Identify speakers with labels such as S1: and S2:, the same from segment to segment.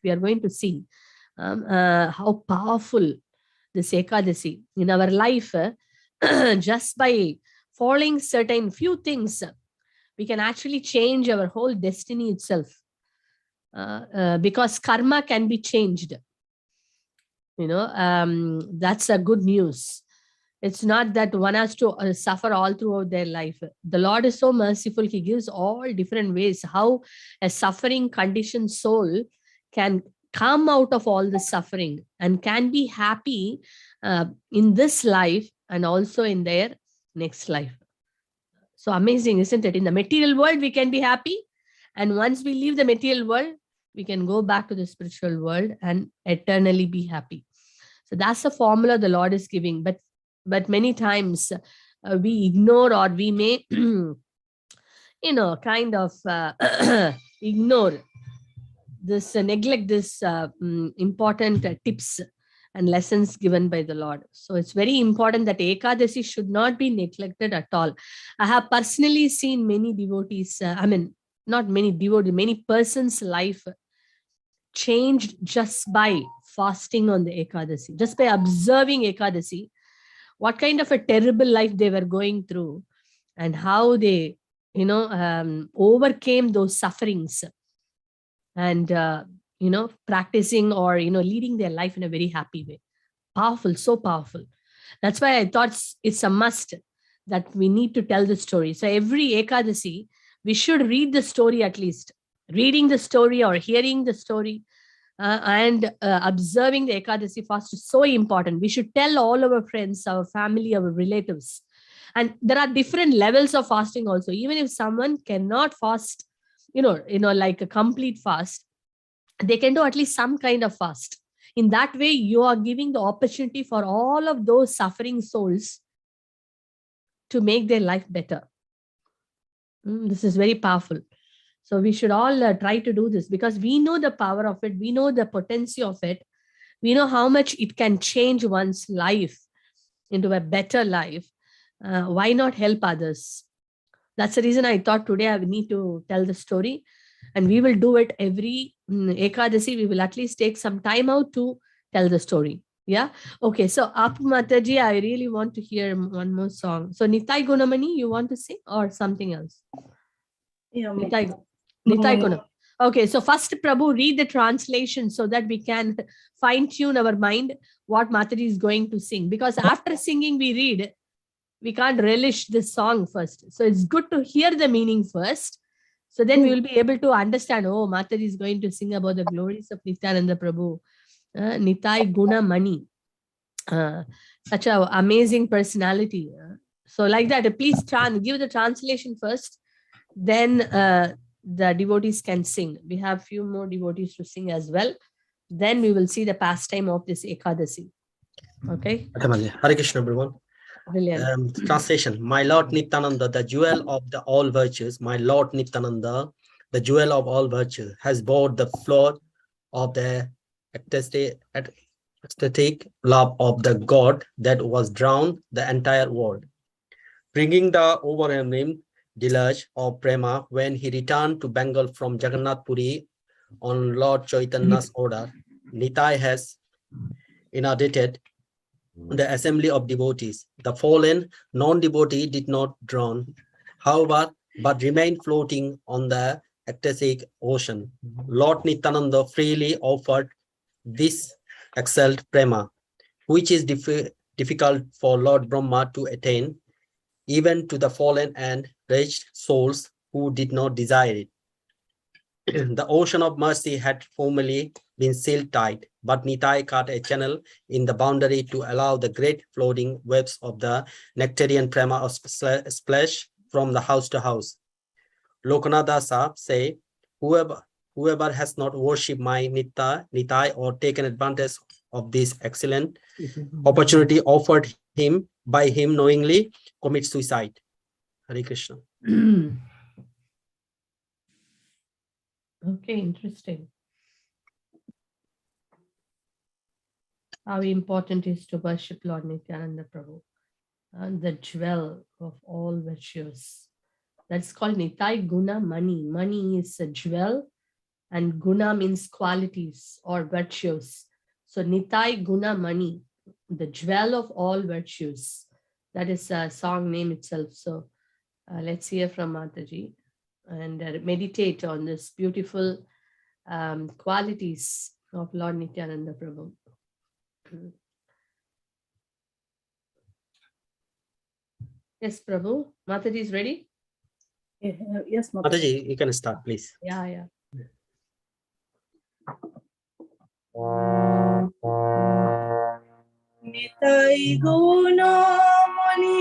S1: we are going to see how powerful this Ekadashi in our life, just by following certain few things, we can actually change our whole destiny itself. Because karma can be changed. That's a good news. It's not that one has to suffer all throughout their life. The Lord is so merciful. He gives all different ways how a suffering conditioned soul can come out of all the suffering and can be happy in this life and also in their next life. So amazing, isn't it? In the material world, we can be happy. And once we leave the material world, we can go back to the spiritual world and eternally be happy. So that's the formula the Lord is giving. But many times we ignore, or we may, kind of ignore this, neglect this important tips and lessons given by the Lord. So it's very important that Ekadashi should not be neglected at all. I have personally seen many devotees, not many devotees, many persons' life changed just by fasting on the Ekadashi, just by observing Ekadashi, what kind of a terrible life they were going through and how they, overcame those sufferings and, practicing or, leading their life in a very happy way. Powerful, so powerful. That's why I thought it's a must that we need to tell the story. So every Ekadashi, we should read the story at least. Reading the story or hearing the story and observing the Ekadashi fast is so important. We should tell all our friends, our family, our relatives. And there are different levels of fasting also. Even if someone cannot fast, like a complete fast, they can do at least some kind of fast. In that way, you are giving the opportunity for all of those suffering souls to make their life better. This is very powerful. So we should all try to do this because we know the power of it. We know the potency of it. We know how much it can change one's life into a better life. Why not help others? That's the reason I thought today I need to tell the story. And we will do it every Ekadashi. We will at least take some time out to tell the story. Yeah. Okay. So Apu Mataji, I really want to hear one more song. So Nitai Gunamani, you want to sing or something else?
S2: Yeah.
S1: Nitai Gunam. Okay. So first, Prabhu, read the translation so that we can fine tune our mind what Mataji is going to sing. Because after singing, we read, we can't relish this song first. So it's good to hear the meaning first. So then we will be able to understand, oh, Mataji is going to sing about the glories of Nityananda Prabhu. Nitai Guna Mani. Such an amazing personality. So like that, please give the translation first. Then the devotees can sing. We have few more devotees to sing as well. Then we will see the pastime of this Ekadashi. Okay.
S3: Hare Krishna, everyone.
S1: Brilliant.
S3: Translation. My Lord Nityananda, the jewel of the all virtues, my Lord Nityananda, the jewel of all virtues, has bought the floor of the ecstatic love of the God that was drowned the entire world, bringing the overwhelming deluge of prema when he returned to Bengal from Jagannath Puri on Lord Chaitanya's order. Nitai has inundated the assembly of devotees. The fallen non-devotee did not drown, however, but remained floating on the ecstatic ocean. Lord Nityananda freely offered this exalted prema, which is difficult for Lord Brahma to attain, even to the fallen and wretched souls who did not desire it. The ocean of mercy had formerly been sealed tight, but Nitai cut a channel in the boundary to allow the great floating waves of the nectarian prema of splash from the house to house. Lokanadasa say, whoever has not worshipped my Nitai or taken advantage of this excellent opportunity offered him by him knowingly commits suicide. Hare Krishna.
S1: Okay, interesting. How important it is to worship Lord Nityananda Prabhu, and the jewel of all virtues. That's called Nitai Guna Mani. Money is a jewel, and guna means qualities or virtues. So Nitai Guna Mani, the jewel of all virtues. That is a song name itself. So let's hear from Mataji and meditate on this beautiful qualities of Lord Nityananda Prabhu. Yes, Prabhu. Mataji is ready?
S2: Yes,
S3: Mataji, you can start, please.
S1: Yeah, yeah.
S2: Nitai গুণ মনি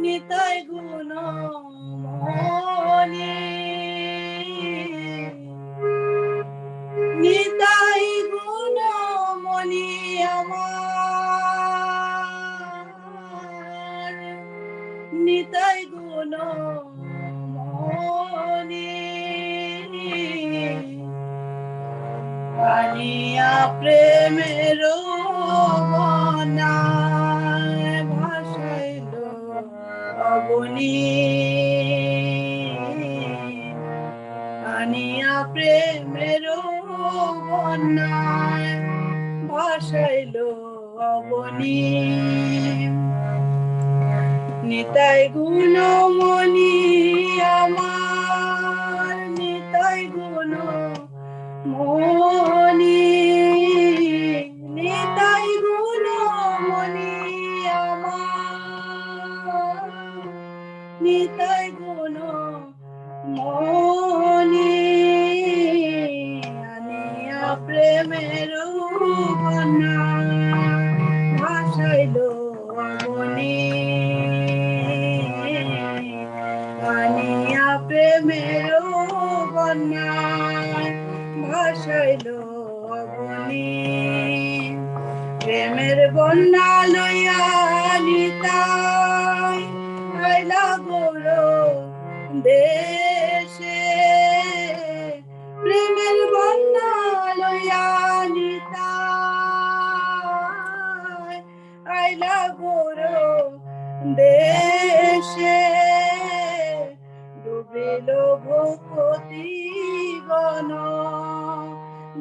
S2: নিতাই গুণ মনি নিতাই গুণ মনি আমার নিতাই গুণ মনি আনিয়া প্রেমের বনায় ভাসাইল অবনী আনিয়া প্রেমের বনায় ভাসাইল অবনী নিতাই গুণমণি আমার নিতাই গুণ মনি নিতাই গুণমণি আমার নিতাই গুণ মনি আনিয়া প্রেমের বন্যা ভাসাইল অবনী আনিয়া প্রেমের বন্যা ভাসাইল অবনী প্রেমের বন্যা লইয়া নিতাই আইলা গোর দেশে প্রেমের বন্যা লইয়া নিতাই আইলা গোর দেশে ডুবিল ভূপতি গণ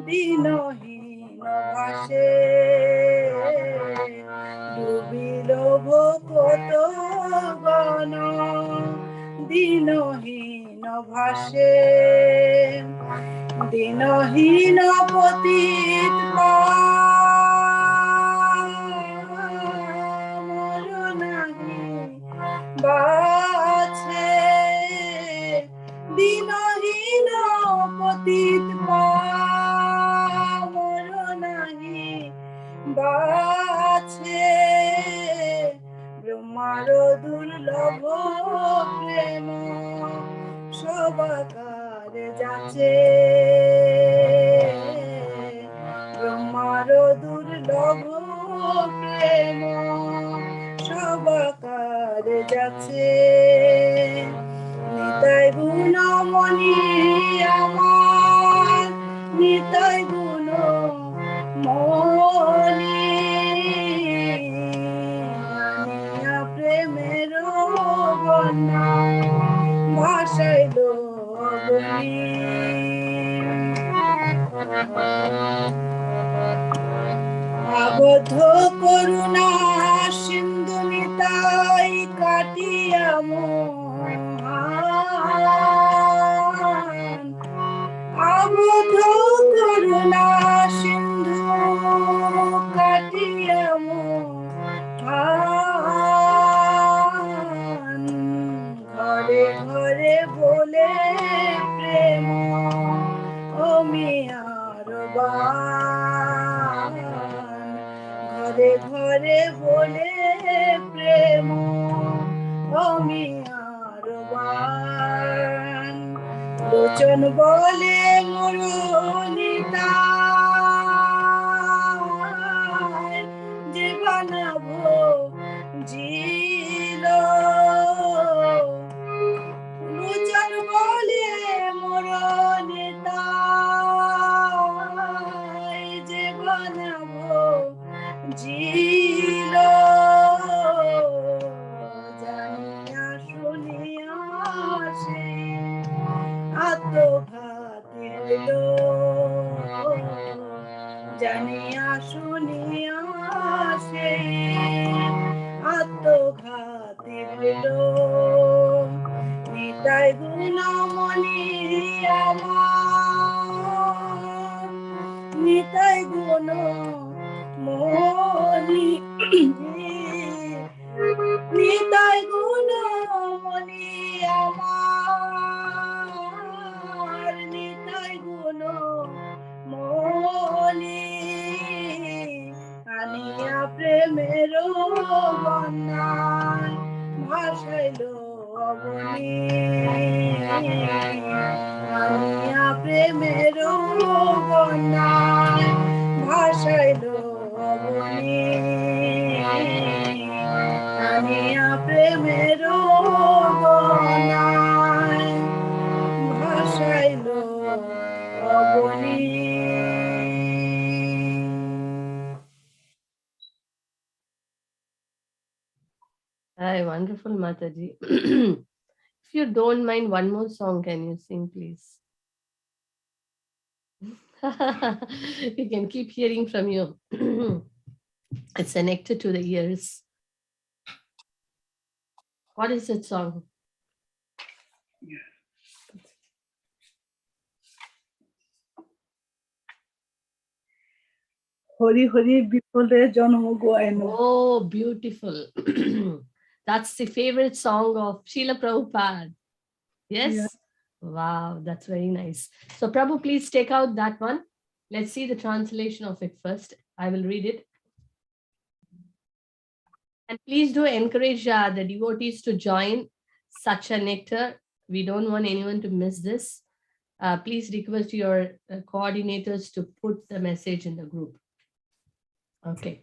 S2: দিনহীন ভাসে ডুবিল ভূপত গণ দিনহীন ভাসে দিনহীন পতিত বাছে দিনহীন পতিত মর নাহি বাছে ব্রহ্মার দুর্লভ প্রেম সবাকার যাচ্ছে ব্রহ্মার দুর্লভ প্রেম সবাকার যাচ্ছে নিতাই গুণমণি আমার নিতাই গুণ মনি আনিয়া প্রেমের বন্যা ভাসাইল অবনী আবদ্ধ করুণা সিন্ধু নিতাই কাটিয়া মহান আবদ্ধ করুণা সিন্ধু কাটিয়া মহান ঘরে ঘরে বলে প্রেম অমিয়ার বান ঘরে ঘরে বলে প্রেম অমিয়ার বান লোচন বলে মুরুনিতা যে বানাবো জিল লোচন বলে মুরুনিতা যে বানাবো জিল জানিয়া সে আত্মঘাতী হইল জানিয়া শুনিয়া সে আত্মঘাতী হইল নিতাই গুণমণি আমার নিতাই গুণ মণি নিতাই গুণ মণি আমার নিতাই গুণ মণি আনিয়া প্রেমের বন্যায় ভাসাইল অবনী আনিয়া প্রেমের বন্যায় ভাসাইল অবনী আনিয়া প্রেমের বন্যায় ভাসাইল Abani.
S1: Hi, wonderful Mataji. If you don't mind, one more song can you sing, please? You can keep hearing from you. It's a nectar to the ears. What is that song?
S2: Hari Hari বিফলে জন্ম Goyain.
S1: Oh, beautiful. That's the favorite song of Srila Prabhupada. Yes?
S2: Yeah.
S1: Wow, that's very nice. So Prabhu, please take out that one. Let's see the translation of it first. I will read it. And please do encourage the devotees to join such a nectar. We don't want anyone to miss this. Please request your coordinators to put the message in the group. Okay.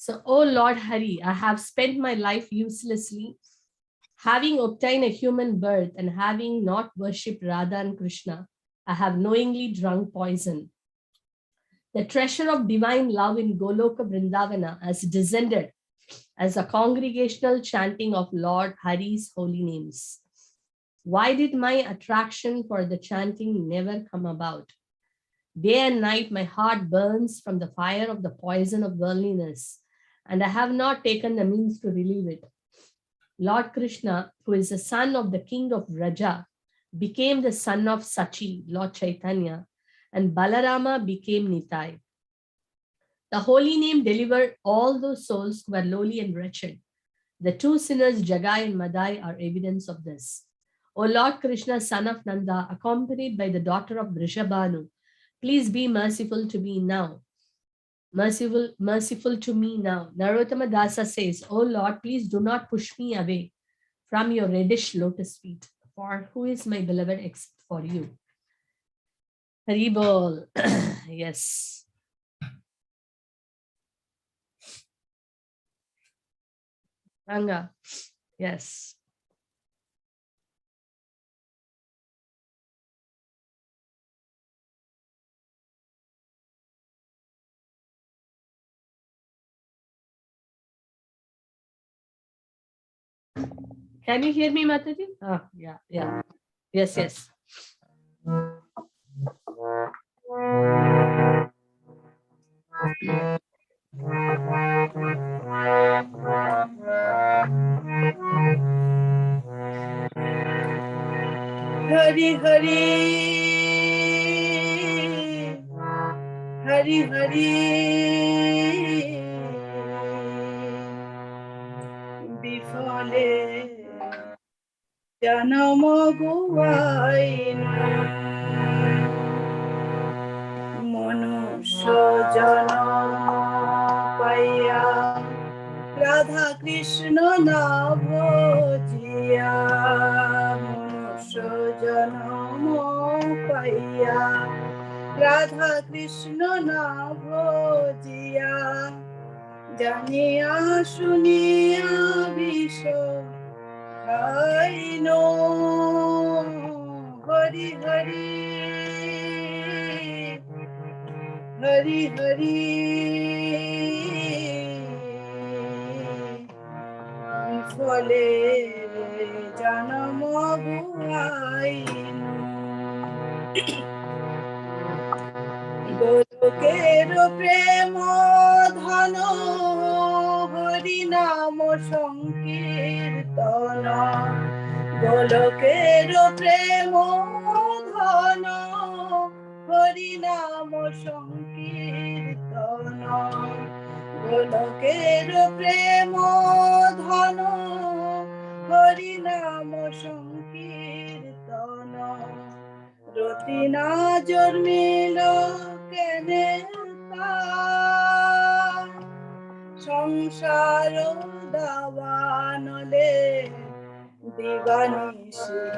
S1: So, oh Lord Hari, I have spent my life uselessly, having obtained a human birth and having not worshipped Radha and Krishna. I have knowingly drunk poison. The treasure of divine love in Goloka Vrindavana has descended as a congregational chanting of Lord Hari's holy names. Why did my attraction for the chanting never come about? Day and night, my heart burns from the fire of the poison of worldliness, and I have not taken the means to relieve it. Lord Krishna, who is the son of the king of Vraja, became the son of Sachi, Lord Chaitanya, and Balarama became Nitai. The holy name delivered all those souls who were lowly and wretched. The two sinners, Jagai and Madai, are evidence of this. O Lord Krishna, son of Nanda, accompanied by the daughter of Vrishabhanu, please be merciful to me now. Merciful to me now. Narottama Dasa says, O Lord, please do not push me away from your reddish lotus feet, for who is my beloved except for you? Haribol. Yes. Ranga. Yes. Can you hear me, Mataji? Oh, yeah, yeah. Yes, yes.
S2: Hari Hari Hari Hari বিফলে জনম Gwyn মনুষ্য জনম পাইয়া রাধা কৃষ্ণ না ভজিয়া মনুষ্য জনম পাইয়া রাধা কৃষ্ণ না ভজিয়া জানিয়া শুনিয়া বিষ খাইন হরি হরি হরি হরি ফলে জনম বুয়াইনু গোলকের প্রেম ধন হরি নাম সংকীর্তন গোলকের প্রেম ধন হরি নাম সংকীর্তন গোলকের প্রেম ধন হরি নাম সংকীর্তন রতি না জন্মিল কেনে তার সংসার দাবানলে দিবানিশিয়া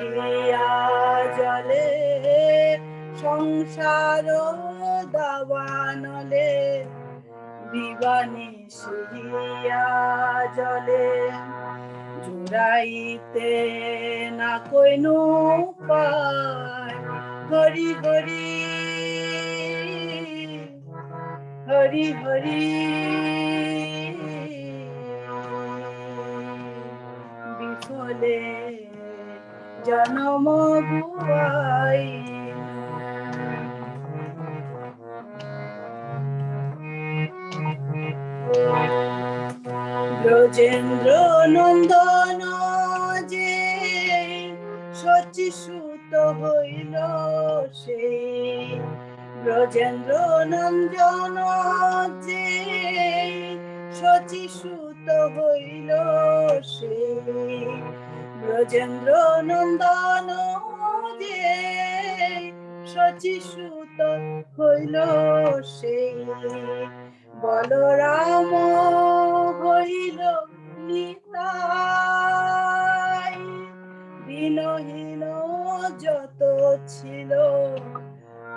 S2: জলে সংসার দাবানলে দিবানিশিয়া জলে জুড়াইতে না কইনু পায় হরি হরি হরি হরি বিফলে জনম বুয়াই ব্রজেন্দ্র নন্দন যে শচীসূত হইল সেই ব্রজেন্দ্র নন্দন যে শচীসূত হইল সেই ব্রজেন্দ্র নন্দন যে শচীসূত হইল সেই বলরাম হইল নিতাই দিনহীন যত ছিল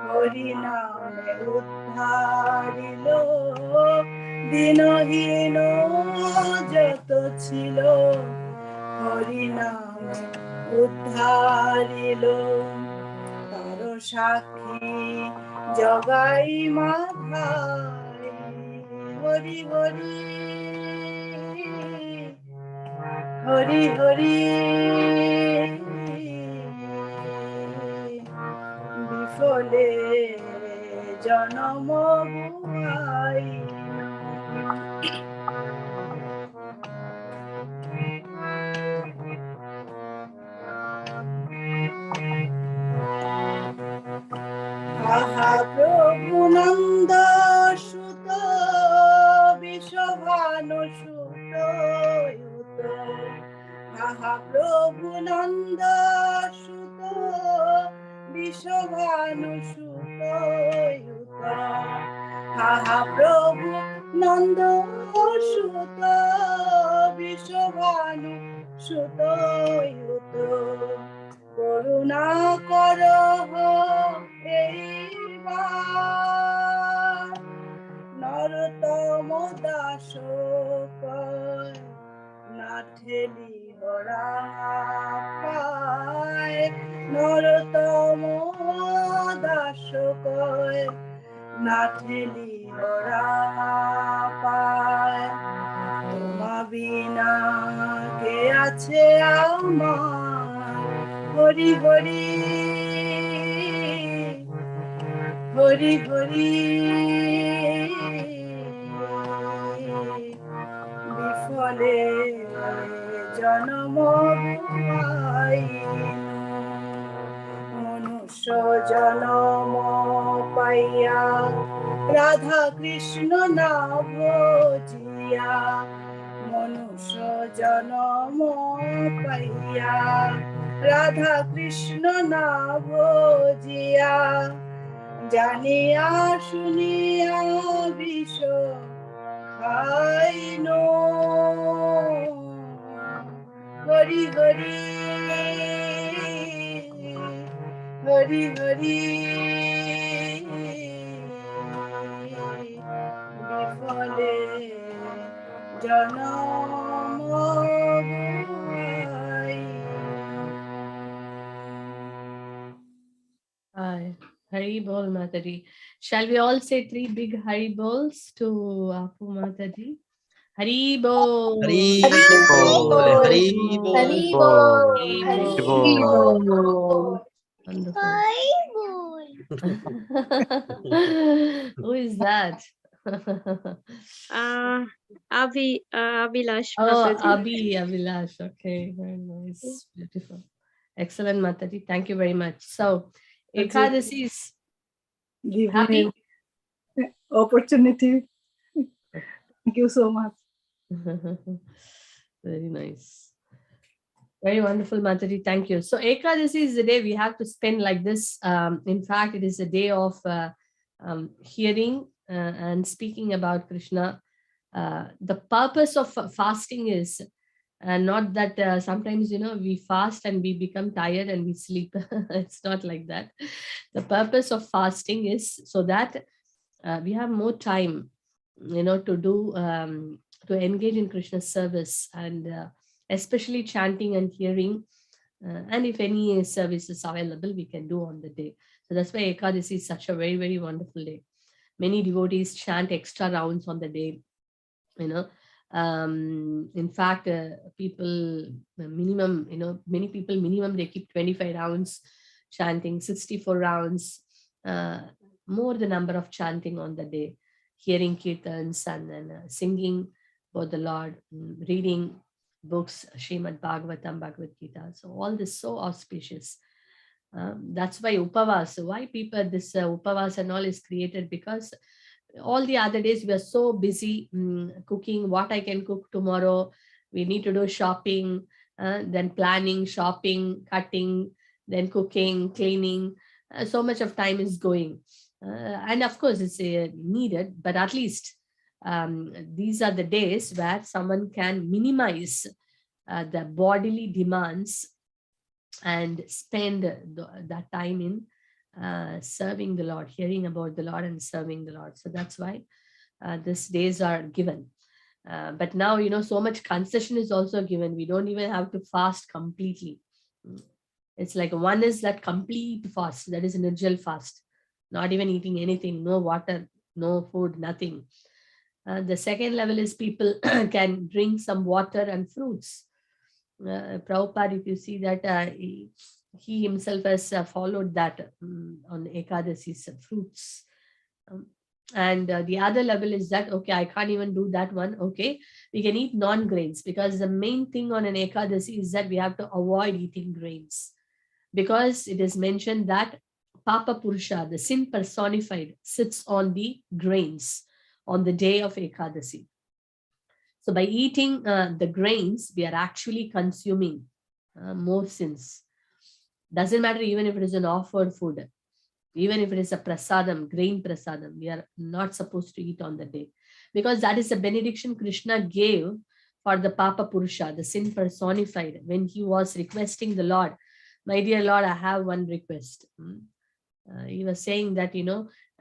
S2: হরি নামে উদ্ধারিল দিনহীন যত ছিল হরি নামে উদ্ধারিল তার সাক্ষী জগাই মাথায় হরি হরি হরি হরি বিফলে জনম বুয়াই আহা প্রভু নন্দ সুত বিশ্বভানু সুত আহা প্রভু নন্দ সুত বিশ্বভানু সুত আহা প্রভু নন্দ সুত বিশ্বভানু সুত করুণা কর এইবার নরতম দাস না ঠেলি হরা পায় নরতম দাস না ঠেলি হরা পায় তোমা বিনা কে আছে আমার হরি হরি হরি হরি বিফলে জনম বুয়াই মনুষ্য জনম পাইয়া রাধা কৃষ্ণ না ভজিয়া মনুষ্য জনম পাইয়া রাধা কৃষ্ণ না ভজিয়া জানিয়া শুনিয়া বিষ খাইনো হরি হরি হরি হরি বিফলে জনম বুয়াই
S1: Hari Bol Mataji. Shall we all say 3 big Hari Bols to Apu Mataji? Hari Bol.
S3: Hari
S2: Hari
S3: Bol,
S2: Bol.
S3: Hari Bol.
S2: Hari Bol.
S1: Hari
S2: Hari
S1: Bol.
S2: Bol.
S1: Wonderful. Who is that?
S4: Abhilash
S1: Oh,
S4: Mataji.
S1: Abhilash. Okay, very nice. Beautiful. Excellent, Mataji. Thank you very much. So, Ekadasi is
S2: Give
S1: happy.
S2: me opportunity. Thank you so much.
S1: Very nice. Very wonderful, Mataji. Thank you. So, Ekadasi is the day we have to spend like this. In fact, it is a day of hearing and speaking about Krishna. The purpose of fasting is not that sometimes, we fast and we become tired and we sleep. It's not like that. The purpose of fasting is so that we have more time, to do, to engage in Krishna's service, and especially chanting and hearing. And if any service is available, we can do on the day. So that's why Ekadasi is such a very, very wonderful day. Many devotees chant extra rounds on the day. In fact, people minimum, many people minimum they keep 25 rounds chanting, 64 rounds, more the number of chanting on the day, hearing kirtans and then singing for the Lord, reading books, Srimad Bhagavatam, Bhagavad Gita. So all this so auspicious. That's why Upavas, why people, this Upavas and all is created, because all the other days we are so busy cooking what I can cook tomorrow. We need to do shopping, then planning, shopping, cutting, then cooking, cleaning. So much of time is going. And of course, it's needed, but at least these are the days where someone can minimize the bodily demands and spend that time in serving the Lord, hearing about the Lord and serving the Lord. So that's why these days are given. But now, so much concession is also given. We don't even have to fast completely. It's like one is that complete fast, that is a nirjal fast, not even eating anything, no water, no food, nothing. The second level is people can drink some water and fruits. Prabhupada, if you see that, he himself has followed that on Ekadasi's fruits. And the other level is that, okay, I can't even do that one. Okay, we can eat non-grains, because the main thing on an Ekadasi is that we have to avoid eating grains, because it is mentioned that Papa Purusha, the sin personified, sits on the grains on the day of Ekadasi. So by eating the grains, we are actually consuming more sins. Doesn't matter even if it is an offered food, even if it is a prasadam, grain prasadam, we are not supposed to eat on the day, because that is a benediction Krishna gave for the Papa Purusha, the sin personified, when he was requesting the Lord, my dear Lord, I have one request. He was saying that,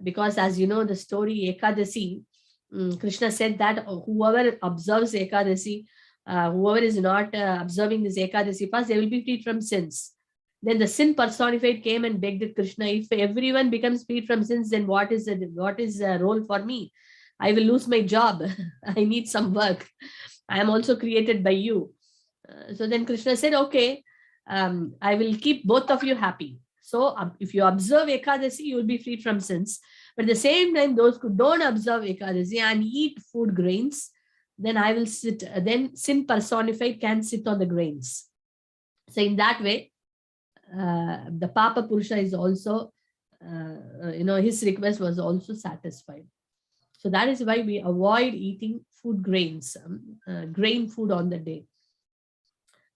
S1: because as you know, the story Ekadasi, Krishna said that whoever observes Ekadasi, whoever is not observing this Ekadasi fast, they will be freed from sins. Then the sin personified came and begged Krishna, if everyone becomes freed from sins, then what is the role for me? I will lose my job. I need some work. I am also created by you. So then Krishna said, okay, I will keep both of you happy. So if you observe Ekadasi, you will be freed from sins. But at the same time, those who don't observe Ekadasi and eat food grains, then I will sit, then sin personified can sit on the grains. So in that way, the Papa Purusha is also, his request was also satisfied. So that is why we avoid eating food grains, grain food on the day.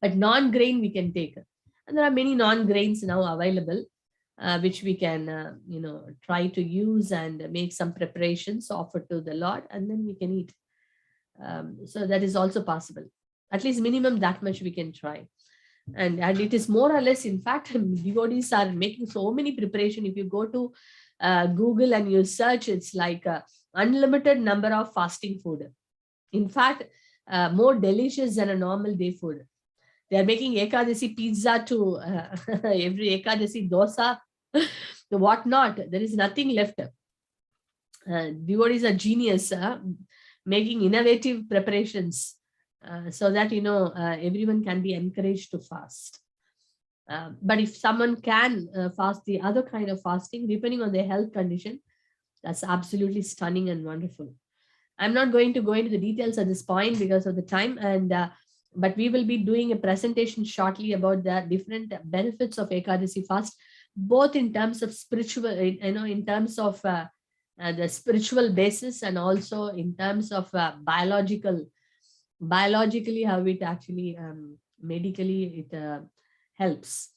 S1: But non-grain we can take. And there are many non-grains now available, which we can, try to use and make some preparations, offer to the Lord, and then we can eat. So that is also possible. At least minimum that much we can try. And it is more or less, in fact, devotees are making so many preparation. If you go to Google and you search, it's like unlimited number of fasting food. In fact, more delicious than a normal day food. They are making Ekadasi pizza to every Ekadasi dosa, to what not. There is nothing left. Devotees are genius. making innovative preparations so that, everyone can be encouraged to fast. But if someone can fast the other kind of fasting, depending on their health condition, that's absolutely stunning and wonderful. I'm not going to go into the details at this point because of the time, and but we will be doing a presentation shortly about the different benefits of Ekadasi fast, both in terms of spiritual, in terms of the spiritual basis, and also in terms of biologically how it actually medically it helps.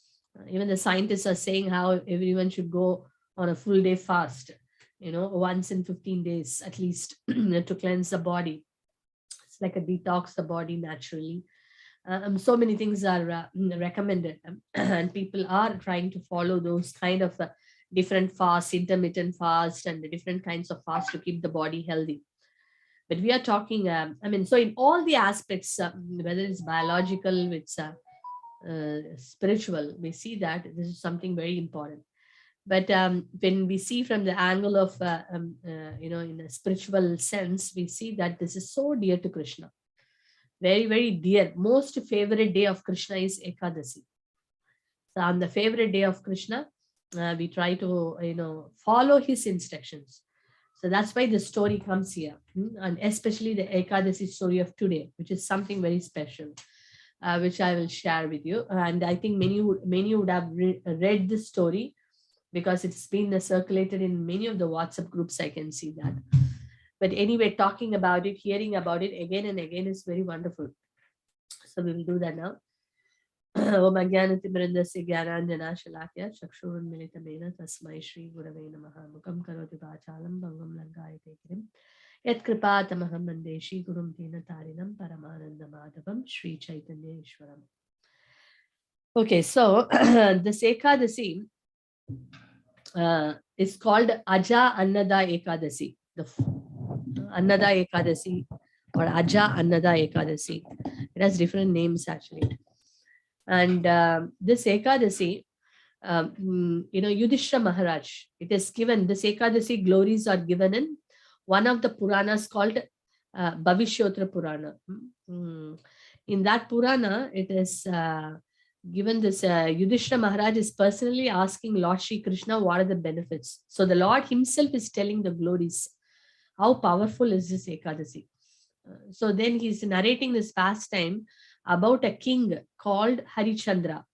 S1: Even the scientists are saying how everyone should go on a full day fast, once in 15 days at least, to cleanse the body. It's like a detox the body naturally. So many things are recommended, and people are trying to follow those kind of different fasts, intermittent fast, and the different kinds of fast to keep the body healthy. But we are talking, so in all the aspects, whether it's biological, it's spiritual, we see that this is something very important. But when we see from the angle of, in a spiritual sense, we see that this is so dear to Krishna. Very, very dear. Most favorite day of Krishna is Ekadasi. So on the favorite day of Krishna, we try to, follow his instructions. So that's why the story comes here. And especially the Ekadasi story of today, which is something very special, which I will share with you. And I think many would have read this story, because it's been circulated in many of the WhatsApp groups. I can see that. But anyway, talking about it, hearing about it again and again is very wonderful. So we will do that now. Om Ajnanatimmirandasya Jnananjana Shalakya Chakshurunmilitamena Tasmai Shri Gurave Namaha Mukam Karoti Vachalam Bhangam Langayate Kirim Yat Kripatamaham Vande Shri Gurum Tena Tarinam Paramananda Madhavam Shri Chaitanya Ishwaram. Okay, so this Ekadasi is called Aja Annada Ekadasi. The Annada Ekadasi or Aja Annada Ekadasi. It has different names actually. And this Ekadasi, Yudhishthira Maharaj, it is given, this Ekadasi glories are given in one of the Puranas called Bhavishyottara Purana. In that Purana, it is given this, Yudhishthira Maharaj is personally asking Lord Shri Krishna what are the benefits. So the Lord himself is telling the glories. How powerful is this Ekadasi? So then he's narrating this pastime about a king called Harichandra.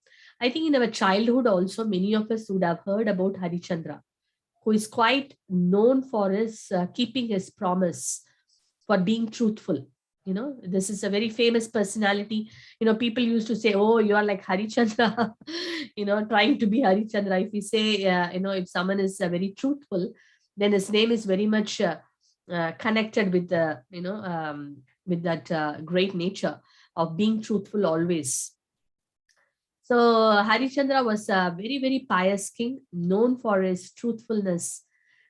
S1: I think in our childhood also, many of us would have heard about Harichandra, who is quite known for his keeping his promise, for being truthful. This is a very famous personality. People used to say, oh, you are like Harichandra, trying to be Harichandra. If we say, if someone is very truthful, then his name is very much connected with the, with that great nature of being truthful always. So Harichandra was a very, very pious king, known for his truthfulness.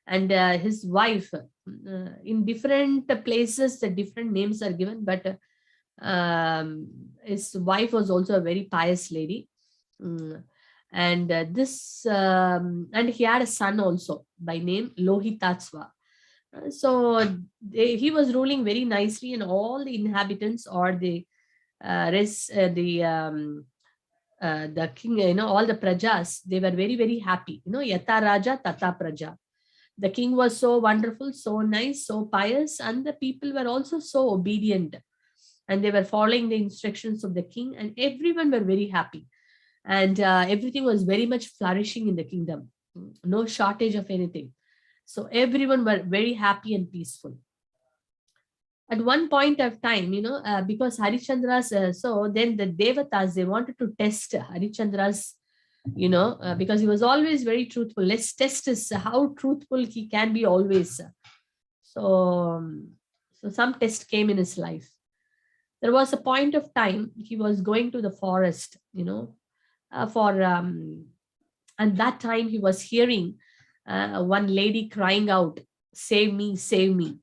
S1: And his wife, in different places, the different names are given, but his wife was also a very pious lady. And and he had a son also by name Lohitatsva. So he was ruling very nicely, and all the inhabitants or the the king, all the prajas, they were very, very happy. Yata Raja Tata Praja. The king was so wonderful, so nice, so pious, and the people were also so obedient, and they were following the instructions of the king, and everyone were very happy, and everything was very much flourishing in the kingdom. No shortage of anything. So everyone were very happy and peaceful. At one point of time, because Harichandra's, so then the Devatas, they wanted to test Harichandra's, because he was always very truthful. Let's test how truthful he can be always. So some test came in his life. There was a point of time he was going to the forest, and that time he was hearing one lady crying out, "Save me, save me."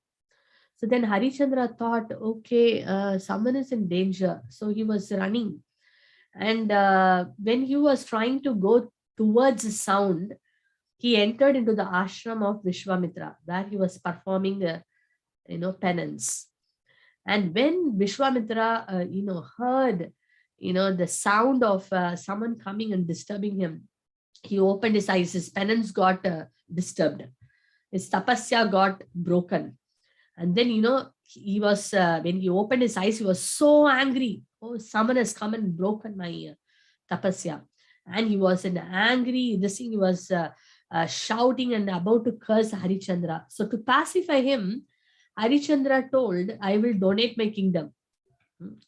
S1: So then Harichandra thought, okay, someone is in danger. So he was running. And when he was trying to go towards the sound, he entered into the ashram of Vishwamitra, where he was performing penance. And when Vishwamitra, heard, the sound of someone coming and disturbing him, he opened his eyes. His penance got disturbed. His tapasya got broken. And then, he was, when he opened his eyes, he was so angry. Oh, someone has come and broken my tapasya. And he was in angry, he was shouting and about to curse Harichandra. So to pacify him, Harichandra told, I will donate my kingdom,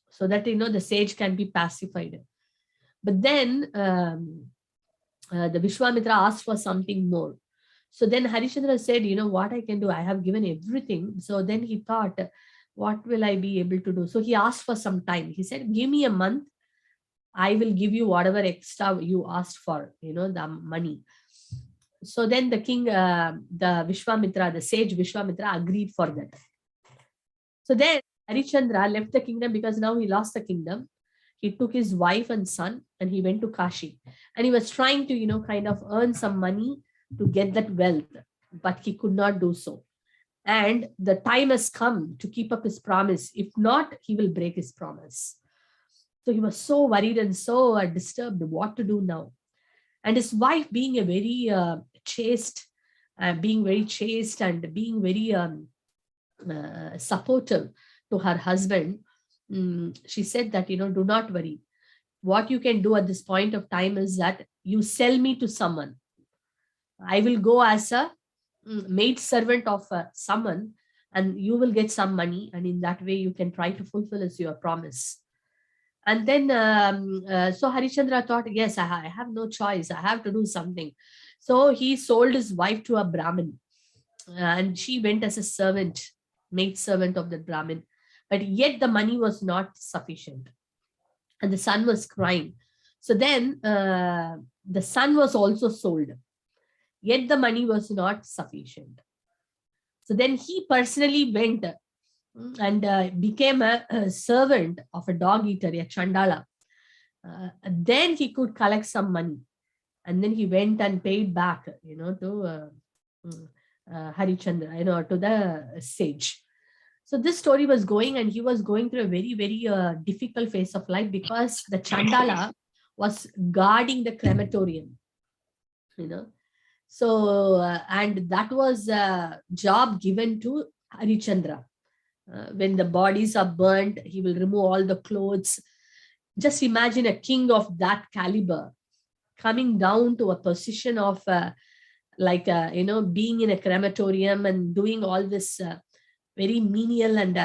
S1: so that, the sage can be pacified. But then the Vishwamitra asked for something more. So then Harichandra said, what I can do? I have given everything. So then he thought, what will I be able to do? So he asked for some time. He said, give me a month. I will give you whatever extra you asked for, the money. So then the king, the Vishwamitra, the sage Vishwamitra agreed for that. So then Harichandra left the kingdom because now he lost the kingdom. He took his wife and son and he went to Kashi. And he was trying to, kind of earn some money to get that wealth, but he could not do so. And the time has come to keep up his promise. If not, he will break his promise. So he was so worried and so disturbed what to do now. And his wife, being a very chaste, and being very very supportive to her husband, she said that, do not worry. What you can do at this point of time is that you sell me to someone. I will go as a maid servant of someone, and you will get some money, and in that way you can try to fulfill your promise. And then so Harichandra thought, yes, I have no choice, I have to do something. So he sold his wife to a Brahmin, and she went as a servant, maid servant of the Brahmin. But yet the money was not sufficient, and the son was crying. So then the son was also sold, yet the money was not sufficient. So then he personally went and became a servant of a dog eater, a Chandala. Then he could collect some money, and then he went and paid back, to Harichandra, to the sage. So this story was going, and he was going through a very, very difficult phase of life because the Chandala was guarding the crematorium, So, and that was a job given to Harichandra. When the bodies are burnt, he will remove all the clothes. Just imagine a king of that caliber coming down to a position of being in a crematorium and doing all this very menial and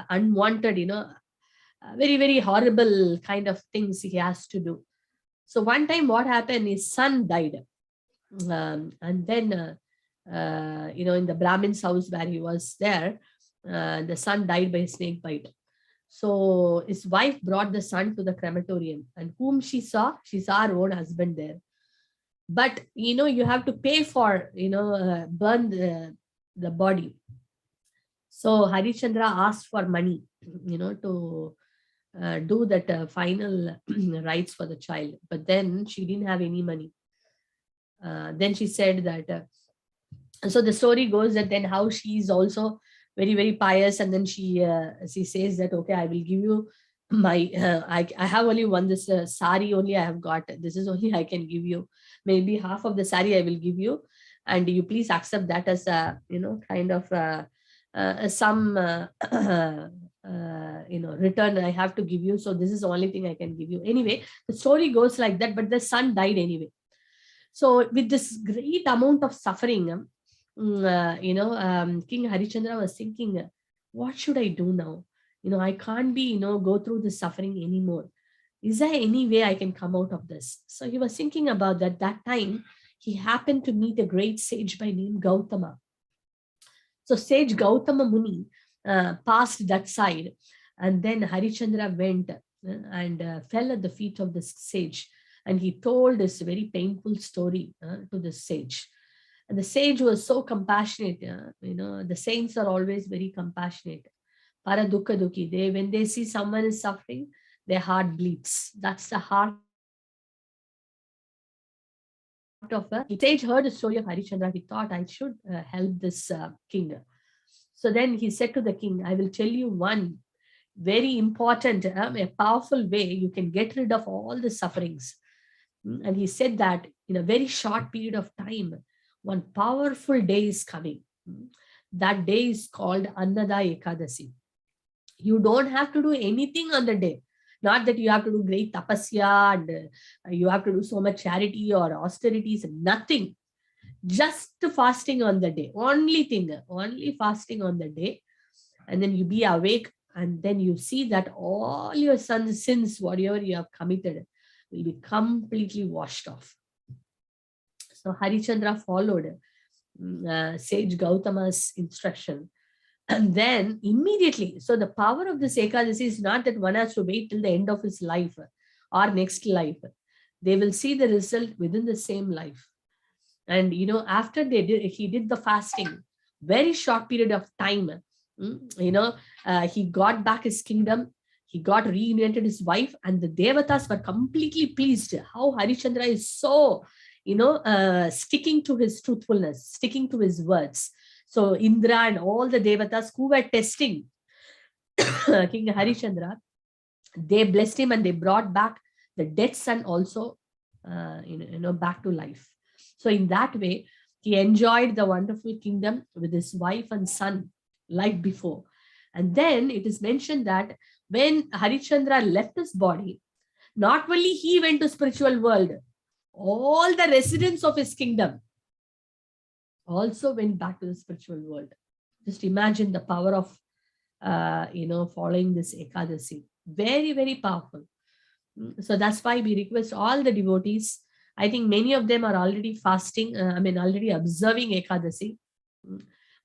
S1: unwanted, very, very horrible kind of things he has to do. So one time what happened, his son died, and then in the Brahmin's house where he was there, the son died by a snake bite. So his wife brought the son to the crematorium, and whom she saw her own husband there. But you have to pay for burn the body. So Harichandra asked for money, to do that final rites for the child. But then she didn't have any money. Then she said that. So the story goes that then how she is also very, very pious, and then she says that, okay, I will give you my I have only one this sari only I have got, this is only I can give you, maybe half of the sari I will give you, and you please accept that as a kind of some return I have to give you. So this is the only thing I can give you. Anyway, the story goes like that, but the son died anyway. So with this great amount of suffering, King Harichandra was thinking, what should I do now? I can't be, go through this suffering anymore. Is there any way I can come out of this? So he was thinking about that. That time, he happened to meet a great sage by name Gautama. So sage Gautama Muni passed that side, and then Harichandra went and fell at the feet of this sage, and he told this very painful story to the sage. And the sage was so compassionate. The saints are always very compassionate. Para dukkha dukhi. When they see someone is suffering, their heart bleeds. That's the heart of a sage. Heard the story of Harichandra. He thought, I should help this king. So then he said to the king, I will tell you one very important, a powerful way you can get rid of all the sufferings. And he said that in a very short period of time, one powerful day is coming. That day is called Annada Ekadasi. You don't have to do anything on the day. Not that you have to do great tapasya and you have to do so much charity or austerities, nothing. Just fasting on the day. Only thing, only fasting on the day. And then you be awake, and then you see that all your sins, whatever you have committed, will be completely washed off. So Harichandra followed sage Gautama's instruction. And then immediately, so the power of this Ekadasi is not that one has to wait till the end of his life or next life. They will see the result within the same life. And, after he did the fasting, very short period of time, he got back his kingdom. He got reunited his wife, and the Devatas were completely pleased how Harichandra is so, sticking to his truthfulness, sticking to his words. So Indra and all the Devatas who were testing King Harichandra, they blessed him and they brought back the dead son also, back to life. So in that way, he enjoyed the wonderful kingdom with his wife and son like before. And then it is mentioned that when Harichandra left his body, not only he went to spiritual world, all the residents of his kingdom also went back to the spiritual world. Just imagine the power of, following this Ekadasi. Very, very powerful. So that's why we request all the devotees. I think many of them are already fasting, already observing Ekadasi.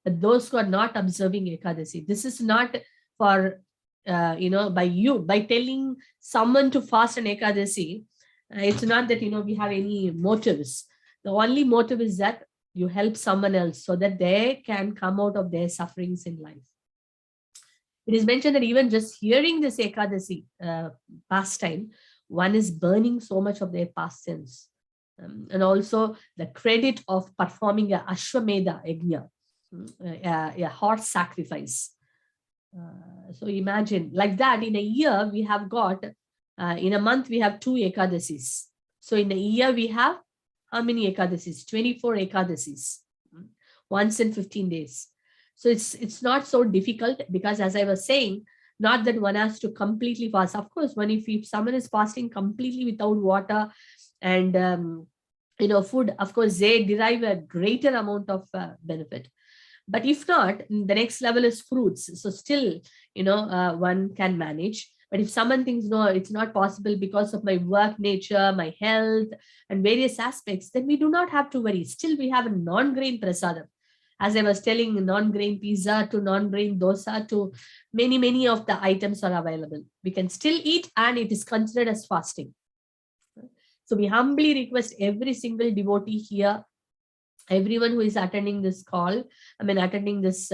S1: But those who are not observing Ekadasi, this is not for, by telling someone to fast an Ekadasi. It's not that, we have any motives. The only motive is that you help someone else so that they can come out of their sufferings in life. It is mentioned that even just hearing this Ekadasi pastime, one is burning so much of their past sins. And also the credit of performing a Ashwamedha Yajna, a horse sacrifice. So imagine like that in a year we have got, in a month we have 2 Ekadasis. So in a year we have how many Ekadasis? 24 Ekadasis, once in 15 days. So it's not so difficult because, as I was saying, not that one has to completely fast. Of course, if someone is fasting completely without water and food, of course, they derive a greater amount of benefit. But if not, the next level is fruits. So still, one can manage. But if someone thinks, no, it's not possible because of my work nature, my health, and various aspects, then we do not have to worry. Still, we have a non-grain prasadam. As I was telling, non-grain pizza to non-grain dosa to many, many of the items are available. We can still eat and it is considered as fasting. So we humbly request every single devotee here, everyone who is attending this call, attending this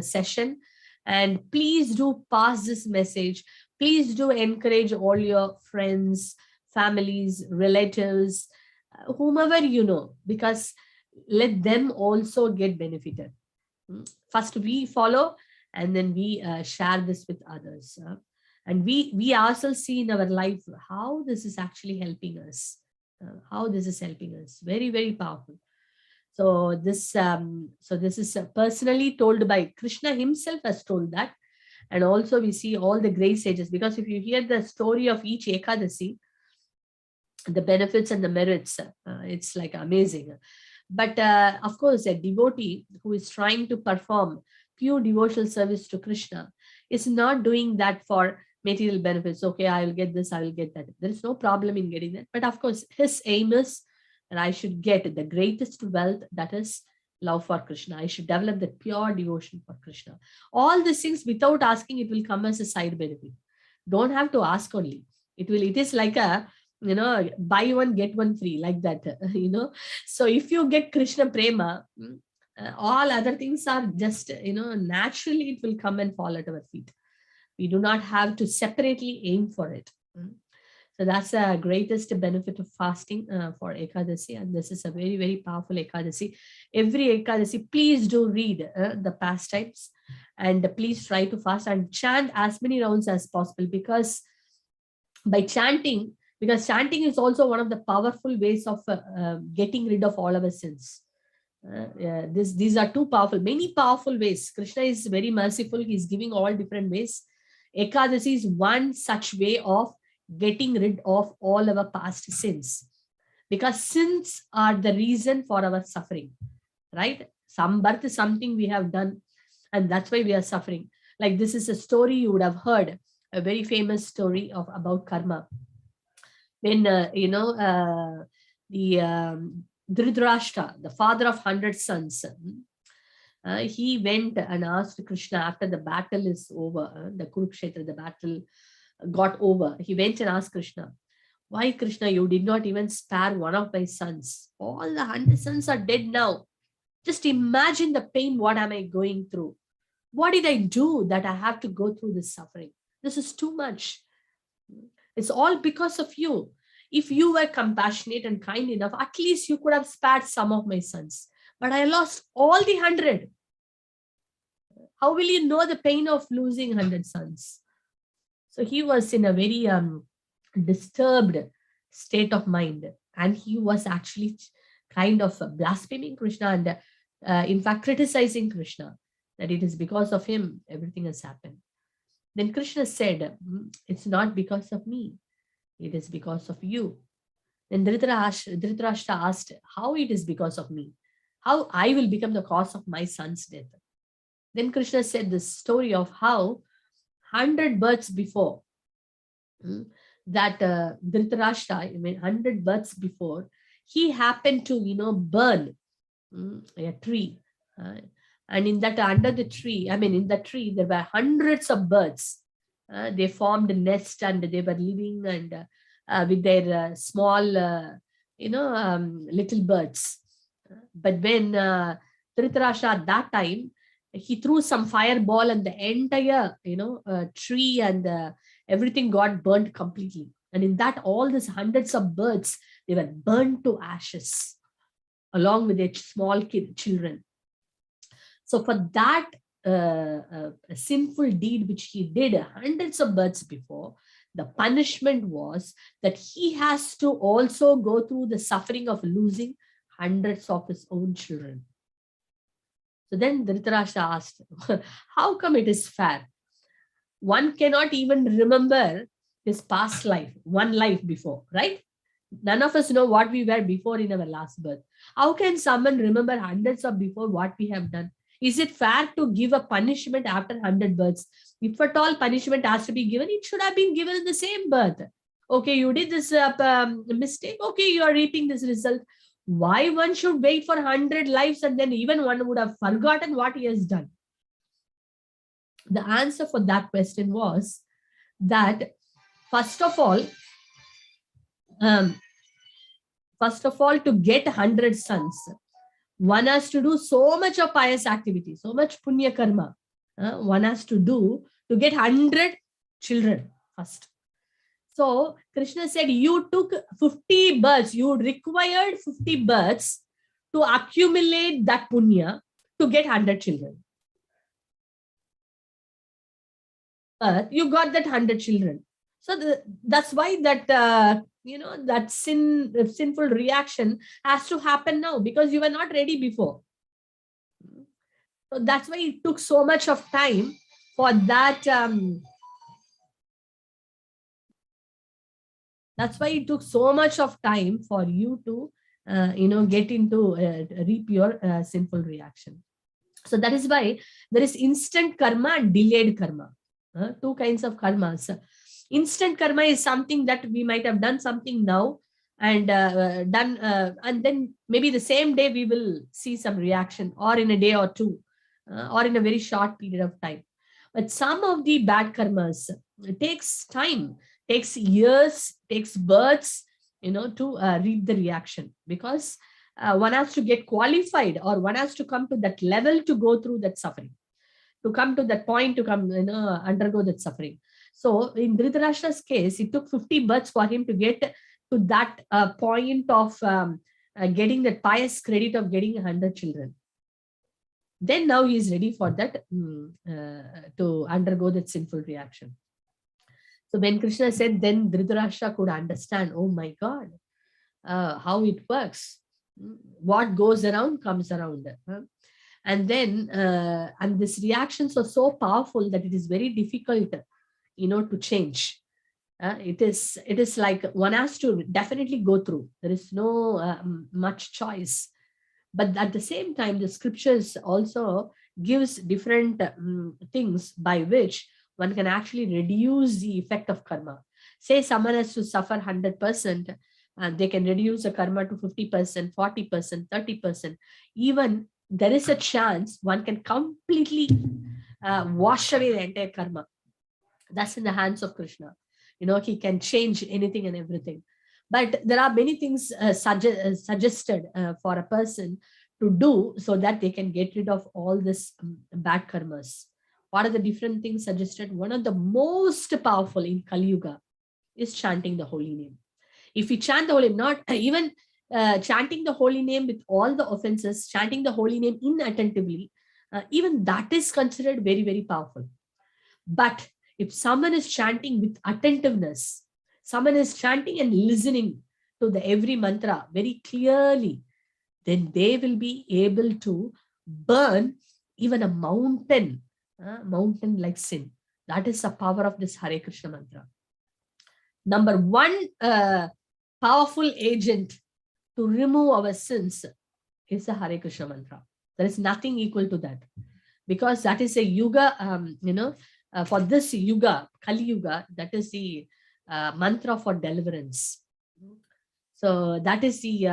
S1: session, and please do pass this message. Please do encourage all your friends, families, relatives, whomever you know, because let them also get benefited. First we follow and then we share this with others. And we ourselves see in our life how this is actually helping us. How this is helping us. Very, very powerful. So this is personally told by Krishna himself has told that. And also we see all the great sages, because if you hear the story of each Ekadasi, the benefits and the merits, it's like amazing. But of course, a devotee who is trying to perform pure devotional service to Krishna is not doing that for material benefits. Okay, I will get this, I will get that. There is no problem in getting that. But of course, his aim is that I should get the greatest wealth, that is love for Krishna. I should develop that pure devotion for Krishna. All these things without asking, it will come as a side benefit. Don't have to ask only. It is like a, buy one, get one free, like that, So if you get Krishna prema, all other things are just, naturally it will come and fall at our feet. We do not have to separately aim for it. So So that's the greatest benefit of fasting for Ekadashi. And this is a very, very powerful Ekadashi. Every Ekadashi, please do read the pastimes, and please try to fast and chant as many rounds as possible, because by chanting, because chanting is also one of the powerful ways of getting rid of all our sins. These are two powerful, many powerful ways. Krishna is very merciful. He's giving all different ways. Ekadashi is one such way of getting rid of all our past sins, because sins are the reason for our suffering, right? Some birth is something we have done, and that's why we are suffering. Like, this is a story you would have heard, a very famous story of about karma. When the Dhritarashtra, the father of 100 sons, he went and asked Krishna after the battle is over, the Kurukshetra, the battle got over. He went and asked Krishna, why, Krishna, you did not even spare one of my sons? All the 100 sons are dead now. Just imagine the pain. What am I going through? What did I do that I have to go through this suffering? This is too much. It's all because of you. If you were compassionate and kind enough, at least you could have spared some of my sons. But I lost all the 100. How will you know the pain of losing 100 sons? So he was in a very disturbed state of mind. And he was actually kind of blaspheming Krishna and in fact criticizing Krishna, that it is because of him everything has happened. Then Krishna said, it's not because of me. It is because of you. Then Dhritarashtra asked, how it is because of me? How I will become the cause of my son's death? Then Krishna said this story of how 100 births before, that Dhritarashtra, 100 births before, he happened to, burn a tree. And in that, under the tree, in the tree, there were hundreds of birds. They formed a nest and they were living and with their small, little birds. But when Dhritarashtra at that time, he threw some fireball and the entire, tree and everything got burnt completely. And in that, all these hundreds of birds, they were burnt to ashes along with their small children. So for that sinful deed which he did hundreds of births before, the punishment was that he has to also go through the suffering of losing hundreds of his own children. So then Dhritarashtra asked, how come it is fair? One cannot even remember his past life, one life before, right? None of us know what we were before in our last birth. How can someone remember hundreds of before what we have done? Is it fair to give a punishment after 100 births? If at all punishment has to be given, it should have been given in the same birth. Okay, you did this mistake. Okay, you are reaping this result. Why one should wait for 100 lives and then even one would have forgotten what he has done? The answer for that question was that, first of all, to get 100 sons, one has to do so much of pious activity, so much punya karma. One has to do to get 100 children first. So Krishna said, you took 50 births, you required 50 births to accumulate that punya to get 100 children. But you got that 100 children. So that's why that, that sinful reaction has to happen now, because you were not ready before. So that's why it took so much of time for that. That's why it took so much of time for you to, get into reap your sinful reaction. So that is why there is instant karma and delayed karma. Two kinds of karmas. Instant karma is something that we might have done something now and done, and then maybe the same day we will see some reaction, or in a day or two, or in a very short period of time. But some of the bad karmas, it takes time, takes years, takes births, to reap the reaction, because one has to get qualified, or one has to come to that level to go through that suffering, to come to that point, to come, undergo that suffering. So in Dhritarashtra's case, it took 50 births for him to get to that point of getting that pious credit of getting 100 children. Then now he is ready for that to undergo that sinful reaction. So when Krishna said, then Dhritarashtra could understand, oh my God, how it works. What goes around comes around. And then, and these reactions are so powerful that it is very difficult, to change. It is like one has to definitely go through. There is no much choice. But at the same time, the scriptures also gives different things by which one can actually reduce the effect of karma. Say someone has to suffer 100%, and they can reduce the karma to 50%, 40%, 30%. Even there is a chance one can completely wash away the entire karma. That's in the hands of Krishna. He can change anything and everything. But there are many things suggested for a person to do so that they can get rid of all this bad karmas. What are the different things suggested? One of the most powerful in Kali Yuga is chanting the holy name. If we chant the holy name, not even chanting the holy name with all the offenses, chanting the holy name inattentively, even that is considered very, very powerful. But if someone is chanting with attentiveness, someone is chanting and listening to the every mantra very clearly, then they will be able to burn even a mountain like sin. That is the power of this Hare Krishna mantra. Number one powerful agent to remove our sins is the Hare Krishna mantra. There is nothing equal to that, because that is a yuga, for this yuga, Kali Yuga, that is the mantra for deliverance. So that is the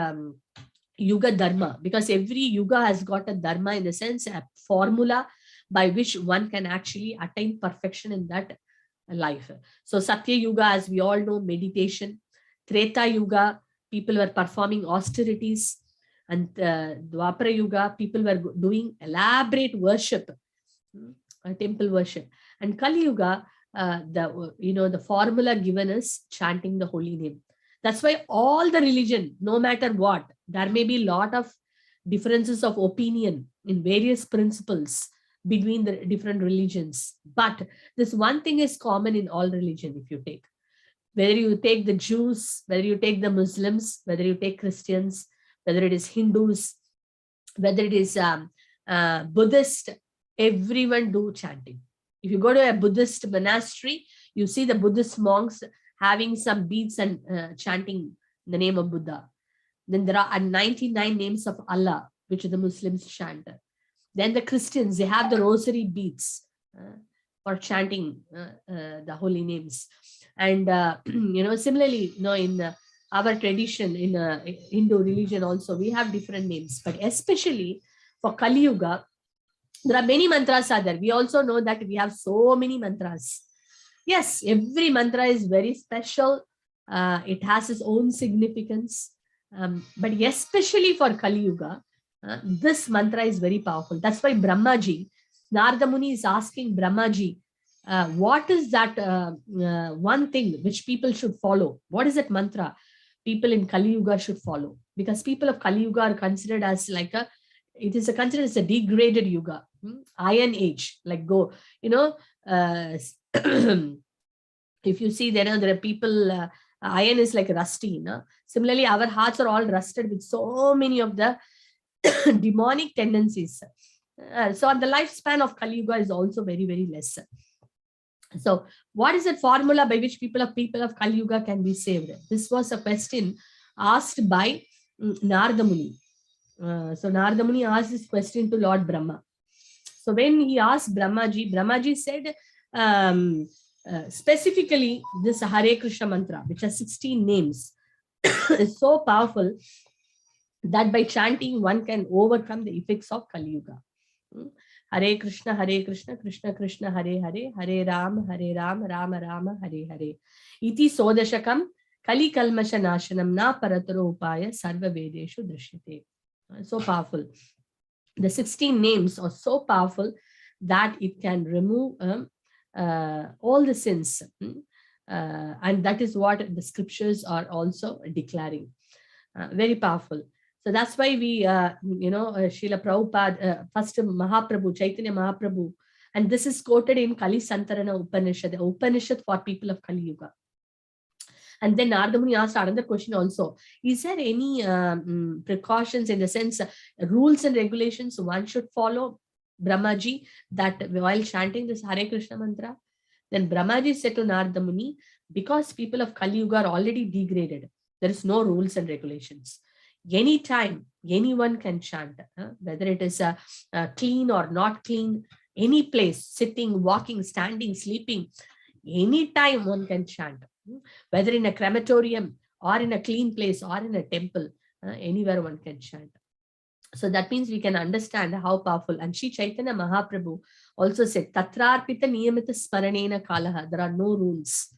S1: yuga dharma, because every yuga has got a dharma, in the sense, a formula by which one can actually attain perfection in that life. So Satya Yuga, as we all know, meditation. Treta Yuga, people were performing austerities. And Dwapara Yuga, people were doing elaborate worship, temple worship. And Kali Yuga, the formula given is chanting the holy name. That's why all the religion, no matter what, there may be a lot of differences of opinion in various principles between the different religions. But this one thing is common in all religion. If you take, whether you take the Jews, whether you take the Muslims, whether you take Christians, whether it is Hindus, whether it is Buddhist, everyone do chanting. If you go to a Buddhist monastery, you see the Buddhist monks having some beads and chanting the name of Buddha. Then there are 99 names of Allah, which the Muslims chant. Then the Christians, they have the rosary beads for chanting the holy names. And, similarly, in our tradition, in Hindu religion also, we have different names. But especially for Kali Yuga, there are many mantras are there. We also know that we have so many mantras. Yes, every mantra is very special. It has its own significance. But especially for Kali Yuga, this mantra is very powerful. That's why Brahmaji, Narada Muni is asking Brahmaji, what is that one thing which people should follow? What is that mantra people in Kali Yuga should follow? Because people of Kali Yuga are considered as like considered as a degraded yuga, iron age, like go, if you see there are people, iron is like rusty. Similarly, our hearts are all rusted with so many of the demonic tendencies. So the lifespan of Kali Yuga is also very, very less. So what is the formula by which people of Kali Yuga can be saved? This was a question asked by Narada Muni. So Narada Muni asked this question to Lord Brahma. So when he asked Brahmaji, Brahmaji said, specifically this Hare Krishna mantra, which has 16 names, is so powerful that by chanting one can overcome the effects of Kali Yuga. Hare Krishna, Krishna Krishna, Hare Hare, Hare Ram, Rama Rama, Hare Hare. Iti Sodashakam, Kali Kalmasha Nashanam, Na Parataro Upaya, Sarva Vedeshu Drishyate. So powerful. The 16 names are so powerful that it can remove all the sins. And that is what the scriptures are also declaring. Very powerful. So that's why we, Srila Prabhupada, first Mahaprabhu, Chaitanya Mahaprabhu, and this is quoted in Kali Santarana Upanishad, the Upanishad for people of Kali Yuga. And then Narada Muni asked another question also. Is there any precautions in the sense, rules and regulations one should follow, Brahmaji, that while chanting this Hare Krishna mantra? Then Brahmaji said to Narada Muni, because people of Kali Yuga are already degraded, there is no rules and regulations. Anytime, anyone can chant, whether it is clean or not clean, any place, sitting, walking, standing, sleeping, anytime one can chant, whether in a crematorium or in a clean place or in a temple, anywhere one can chant. So that means we can understand how powerful. And Sri Chaitanya Mahaprabhu also said, Tatrarpita niyamita smaranena kalaha. There are no rules.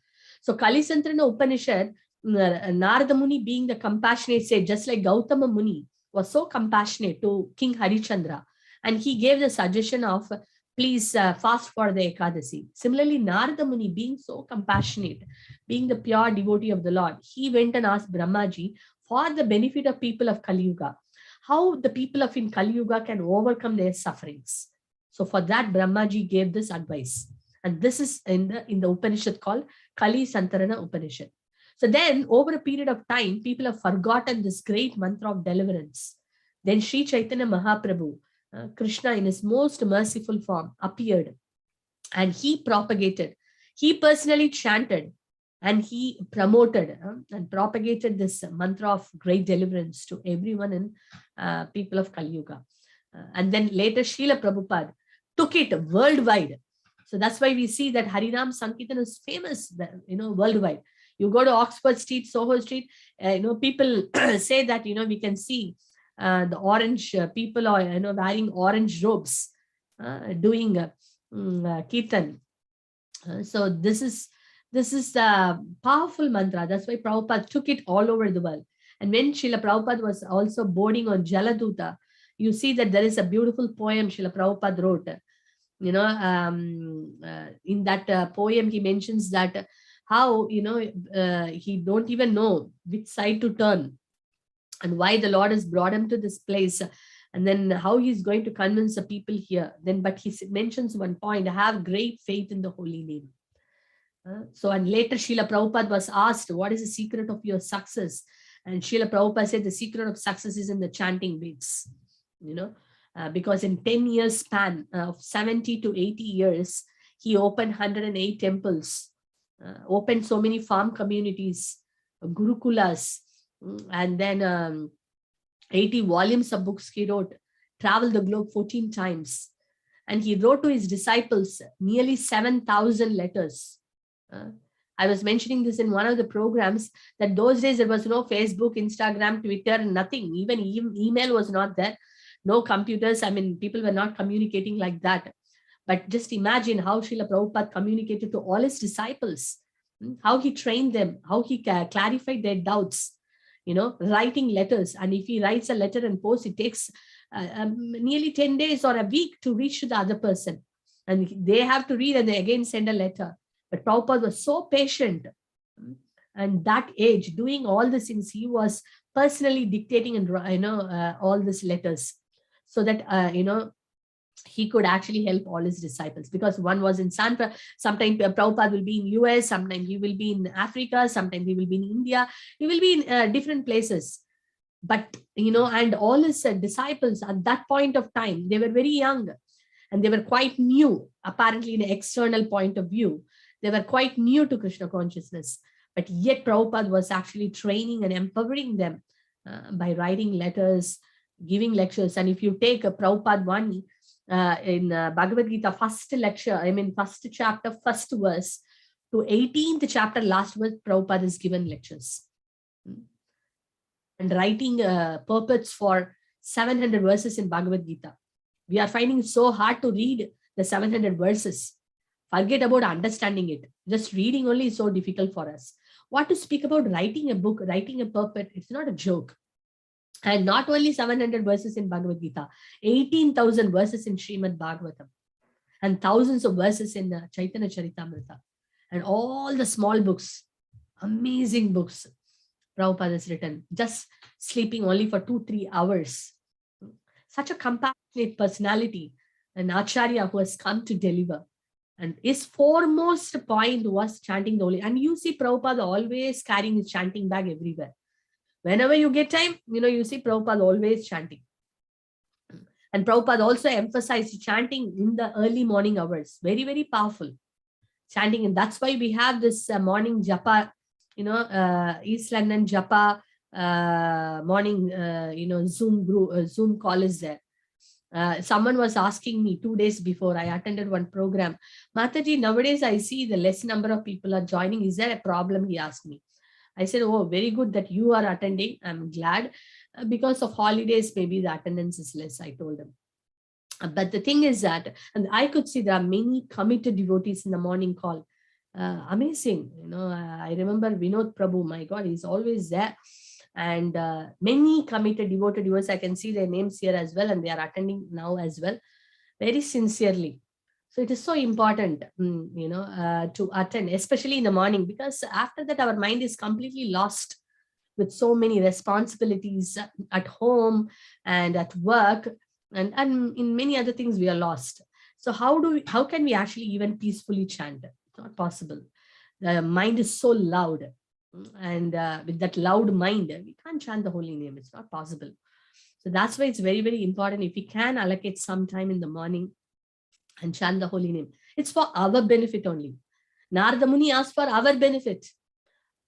S1: So Kali Santarana Upanishad, Narada Muni being the compassionate sage, just like Gautama Muni was so compassionate to King Harichandra, and he gave the suggestion of please fast for the Ekadashi. Similarly, Narada Muni being so compassionate, being the pure devotee of the Lord, he went and asked Brahmaji for the benefit of people of Kali Yuga, how the people of in Kali Yuga can overcome their sufferings. So for that, Brahmaji gave this advice. And this is in the Upanishad called Kali Santarana Upanishad. So then, over a period of time, people have forgotten this great mantra of deliverance. Then Sri Chaitanya Mahaprabhu, Krishna in his most merciful form, appeared and he propagated, he personally chanted and he promoted and propagated this mantra of great deliverance to everyone in people of Kali Yuga. And then later Srila Prabhupada took it worldwide. So that's why we see that Harinam Sankirtan is famous, worldwide. You go to Oxford Street, Soho Street, people say that, we can see the orange people are, wearing orange robes, doing kirtan. So this is the powerful mantra. That's why Prabhupada took it all over the world. And when Srila Prabhupada was also boarding on Jaladuta, you see that there is a beautiful poem Srila Prabhupada wrote. In that poem, he mentions that how, he don't even know which side to turn and why the Lord has brought him to this place. And then how he's going to convince the people here. But he mentions one point, have great faith in the holy name. And later Srila Prabhupada was asked, what is the secret of your success? And Srila Prabhupada said, the secret of success is in the chanting beats, because in 10 years span of 70 to 80 years, he opened 108 temples, opened so many farm communities, gurukulas, and then 80 volumes of books he wrote, traveled the globe 14 times. And he wrote to his disciples nearly 7,000 letters. I was mentioning this in one of the programs that those days there was no Facebook, Instagram, Twitter, nothing. Even email was not there. No computers. People were not communicating like that. But just imagine how Srila Prabhupada communicated to all his disciples, how he trained them, how he clarified their doubts, writing letters. And if he writes a letter and posts, it takes nearly 10 days or a week to reach to the other person. And they have to read and they again send a letter. But Prabhupada was so patient. And that age, doing all the things, he was personally dictating and, all these letters so that, he could actually help all his disciples, because one was in Santra. Sometimes Prabhupada will be in US, sometimes he will be in Africa, sometimes he will be in India, he will be in different places. But, and all his disciples at that point of time, they were very young and they were quite new, apparently in an external point of view. They were quite new to Krishna consciousness, but yet Prabhupada was actually training and empowering them by writing letters, giving lectures. And if you take a Prabhupada Vani, in Bhagavad Gita, first lecture, first chapter, first verse to 18th chapter, last verse, Prabhupada is given lectures. And writing purports for 700 verses in Bhagavad Gita. We are finding it so hard to read the 700 verses. Forget about understanding it. Just reading only is so difficult for us. What to speak about writing a book, writing a purport? It's not a joke. And not only 700 verses in Bhagavad Gita, 18,000 verses in Srimad Bhagavatam. and thousands of verses in Chaitanya Charitamrita, and all the small books, amazing books Prabhupada has written, just sleeping only for 2-3 hours. Such a compassionate personality, an Acharya who has come to deliver. And his foremost point was chanting the holy. And you see Prabhupada always carrying his chanting bag everywhere. Whenever you get time, you see Prabhupada always chanting. And Prabhupada also emphasized chanting in the early morning hours. Very, very powerful chanting. And that's why we have this morning japa, East London japa morning, Zoom group, Zoom call is there. Someone was asking me 2 days before I attended one program, Mataji, nowadays I see the less number of people are joining. Is there a problem? He asked me. I said, oh, very good that you are attending. I'm glad. Because of holidays, maybe the attendance is less, I told him. But the thing is that, and I could see there are many committed devotees in the morning call. Amazing. I remember Vinod Prabhu, my God, he's always there. And many committed devoted devotees, I can see their names here as well, and they are attending now as well, very sincerely. So it is so important, to attend, especially in the morning, because after that, our mind is completely lost with so many responsibilities at home and at work, and in many other things we are lost. So how can we actually even peacefully chant? It's not possible. The mind is so loud, and with that loud mind, we can't chant the holy name. It's not possible. So that's why it's very, very important if we can allocate some time in the morning and chant the holy name. It's for our benefit only. Narada Muni asked for our benefit.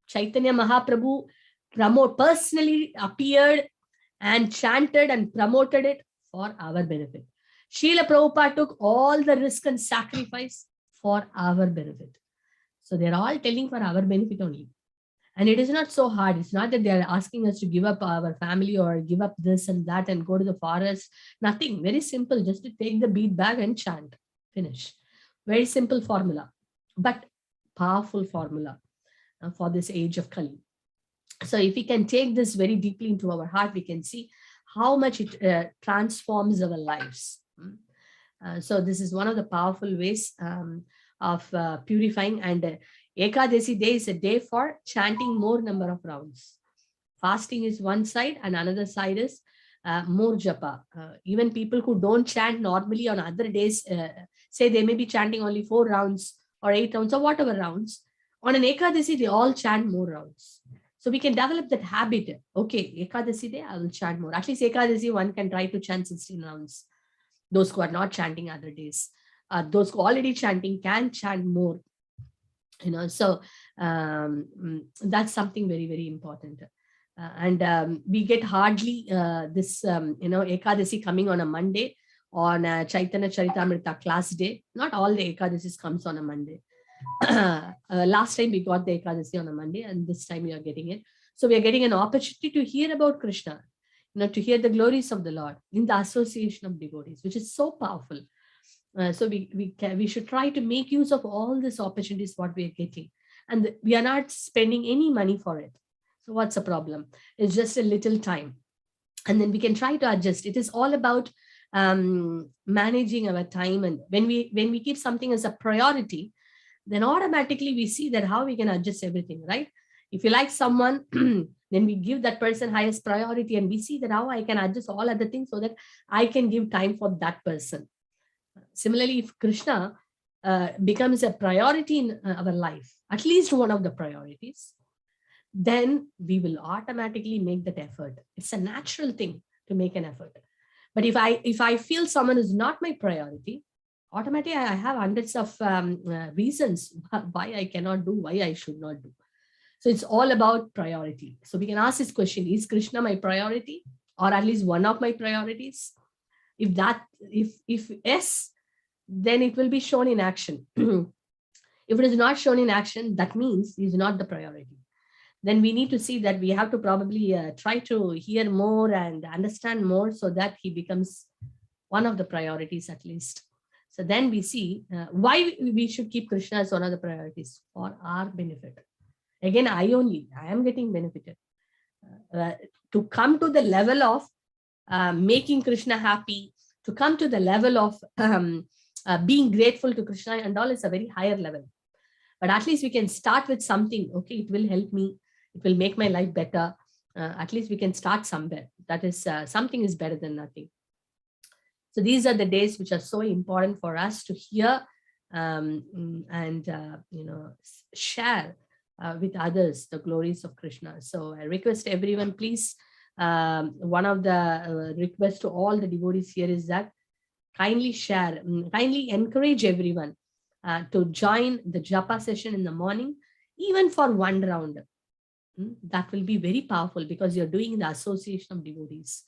S1: Chaitanya Mahaprabhu personally appeared and chanted and promoted it for our benefit. Srila Prabhupada took all the risk and sacrifice for our benefit. So they're all telling for our benefit only. And it is not so hard. It's not that they're asking us to give up our family or give up this and that and go to the forest. Nothing. Very simple. Just to take the bead bag and chant. Finish. Very simple formula, but powerful formula for this age of Kali. So if we can take this very deeply into our heart, we can see how much it transforms our lives. So this is one of the powerful ways of purifying. And Ekadashi day is a day for chanting more number of rounds. Fasting is one side, and another side is more japa. Even people who don't chant normally on other days, say they may be chanting only 4 rounds or 8 rounds or whatever rounds. On an Ekadashi, they all chant more rounds. So we can develop that habit. Okay, Ekadashi day, I will chant more. At least Ekadashi, one can try to chant 16 rounds. Those who are not chanting other days. Those who are already chanting can chant more. So that's something very, very important. And we get hardly this, Ekadashi coming on a Monday, on a Chaitanya Charitamrita class day. Not all the Ekadashis comes on a Monday. Last time we got the Ekadashi on a Monday, and this time we are getting it. So we are getting an opportunity to hear about Krishna, to hear the glories of the Lord in the association of devotees, which is so powerful. So we should try to make use of all these opportunities what we are getting, and we are not spending any money for it. So what's the problem? It's just a little time, and then we can try to adjust. It is all about managing our time, and when we keep something as a priority, then automatically we see that how we can adjust everything, right? If you like someone, then we give that person highest priority, and we see that how I can adjust all other things so that I can give time for that person. Similarly, if Krishna becomes a priority in our life, at least one of the priorities, then we will automatically make that effort. It's a natural thing to make an effort. But if I feel someone is not my priority, automatically I have hundreds of reasons why I cannot do, why I should not do. So it's all about priority. So we can ask this question: is Krishna my priority, or at least one of my priorities? If yes, then it will be shown in action. If it is not shown in action, that means he is not the priority. Then we need to see that we have to probably try to hear more and understand more so that he becomes one of the priorities at least. So then we see why we should keep Krishna as one of the priorities, for our benefit. Again, I am getting benefited. To come to the level of making Krishna happy, to come to the level of being grateful to Krishna and all is a very higher level. But at least we can start with something. Okay, it will help me. It will make my life better. At least we can start somewhere. That is, something is better than nothing. So these are the days which are so important for us to hear and share with others the glories of Krishna. So I request everyone, please. One of the requests to all the devotees here is that kindly share, kindly encourage everyone to join the japa session in the morning, even for one round. That will be very powerful because you're doing the association of devotees.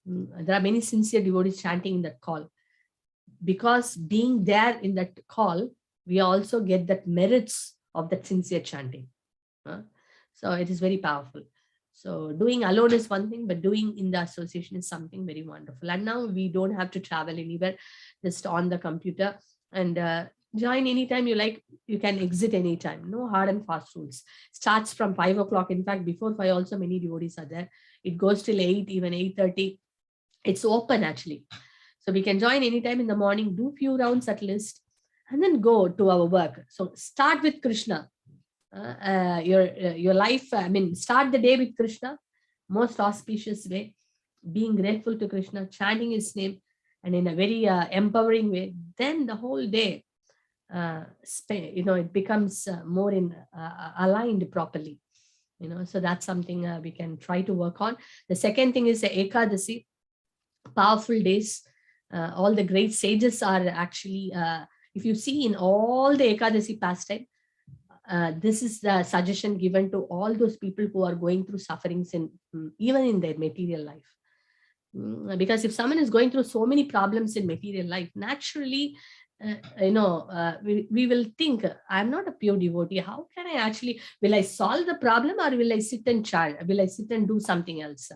S1: There are many sincere devotees chanting in that call. Because being there in that call, we also get that merits of that sincere chanting. So it is very powerful. So doing alone is one thing, but doing in the association is something very wonderful. And now we don't have to travel anywhere, just on the computer, and join anytime you like. You can exit anytime. No hard and fast rules. Starts from 5 o'clock. In fact, before 5 also many devotees are there. It goes till 8, even 8:30. It's open actually. So we can join anytime in the morning, do few rounds at least, and then go to our work. So start with Krishna. Your life, start the day with Krishna, most auspicious way, being grateful to Krishna, chanting his name, and in a very empowering way. Then the whole day, it becomes more aligned properly. So that's something we can try to work on. The second thing is the Ekadashi, powerful days. All the great sages are actually, if you see in all the Ekadashi pastime, this is the suggestion given to all those people who are going through sufferings even in their material life. Because if someone is going through so many problems in material life, naturally, we will think, I'm not a pure devotee. How can I actually, will I solve the problem, or will I sit and chant? Will I sit and do something else?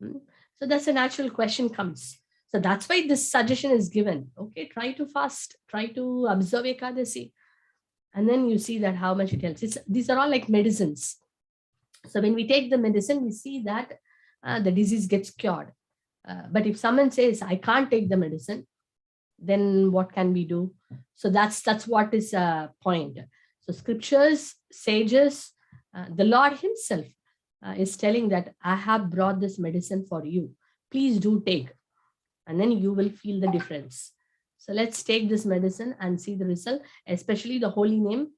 S1: So that's a natural question comes. So that's why this suggestion is given. Okay, try to fast, try to observe Ekadashi. And then you see that how much it helps. These are all like medicines. So when we take the medicine, we see that the disease gets cured. But if someone says, I can't take the medicine, then what can we do? So that's what is a point. So scriptures, sages, the Lord himself is telling that I have brought this medicine for you. Please do take. And then you will feel the difference. So let's take this medicine and see the result, especially the holy name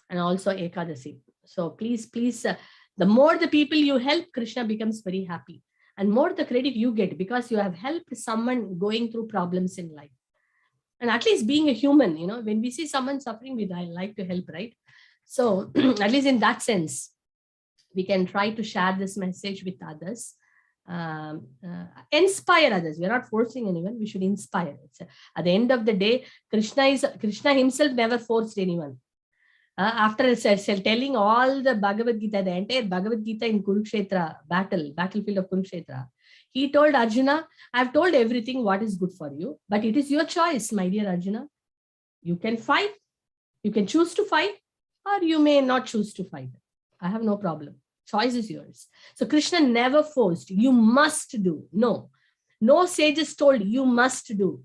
S1: and also Ekadashi. So please, the more the people you help, Krishna becomes very happy. And more the credit you get because you have helped someone going through problems in life. And at least being a human, when we see someone suffering, we like to help, right? So at least in that sense, we can try to share this message with others. Inspire others. We're not forcing anyone. We should inspire. At the end of the day, Krishna himself never forced anyone. After telling all the Bhagavad Gita, the entire Bhagavad Gita in Kurukshetra battlefield of Kurukshetra, he told Arjuna, I've told everything what is good for you, but it is your choice, my dear Arjuna. You can fight. You can choose to fight, or you may not choose to fight. I have no problem. Choice is yours. So Krishna never forced, you must do. No sages told you must do.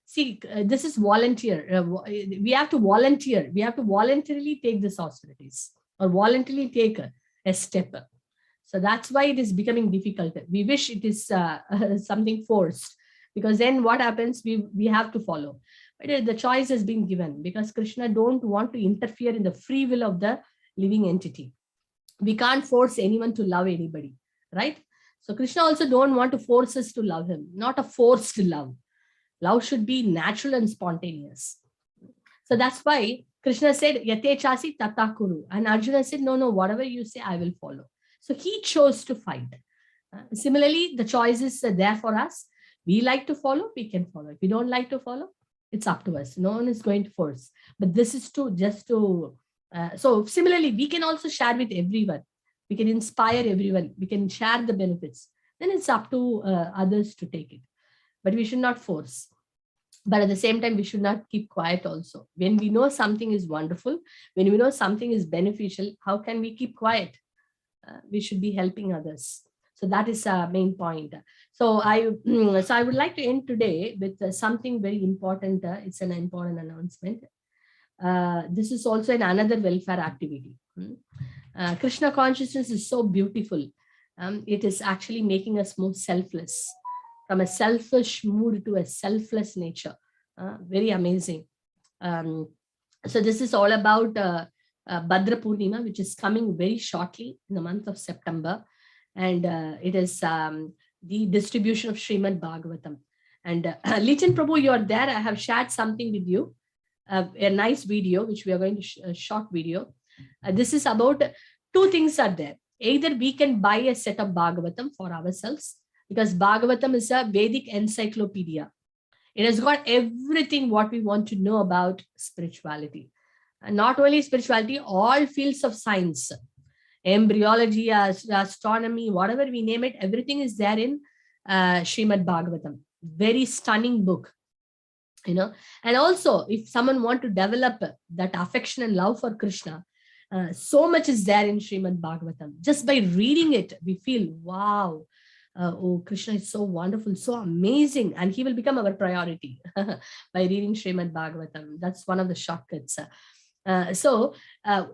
S1: See, this is volunteer. We have to volunteer. We have to voluntarily take these austerities or voluntarily take a step. So that's why it is becoming difficult. We wish it is something forced, because then what happens? We have to follow. But the choice has been given because Krishna don't want to interfere in the free will of the living entity. We can't force anyone to love anybody, right? So Krishna also don't want to force us to love him, not a forced love. Love should be natural and spontaneous. So that's why Krishna said, Yate chasi tata kuru. And Arjuna said, no, whatever you say, I will follow. So he chose to fight. Similarly, the choice is there for us. We like to follow, we can follow. If we don't like to follow, it's up to us. No one is going to force. But this is so similarly, we can also share with everyone. We can inspire everyone. We can share the benefits. Then it's up to others to take it. But we should not force. But at the same time, we should not keep quiet also. When we know something is wonderful, when we know something is beneficial, how can we keep quiet? We should be helping others. So that is a main point. So I would like to end today with something very important. It's an important announcement. This is also another welfare activity. Krishna consciousness is so beautiful. It is actually making us more selfless, from a selfish mood to a selfless nature. Very amazing. So this is all about Bhadra Purnima, which is coming very shortly in the month of September. And it is the distribution of Srimad Bhagavatam. And Lichen Prabhu, you are there. I have shared something with you, a nice video, which we are going to short video. This is about two things are there. Either we can buy a set of Bhagavatam for ourselves, because Bhagavatam is a Vedic encyclopedia. It has got everything what we want to know about spirituality. And not only spirituality, all fields of science, embryology, astronomy, whatever we name it, everything is there in Srimad Bhagavatam. Very stunning book. And also if someone want to develop that affection and love for Krishna, so much is there in Srimad Bhagavatam. Just by reading it, we feel, wow, oh, Krishna is so wonderful, so amazing, and he will become our priority by reading Srimad Bhagavatam. That's one of the shortcuts. So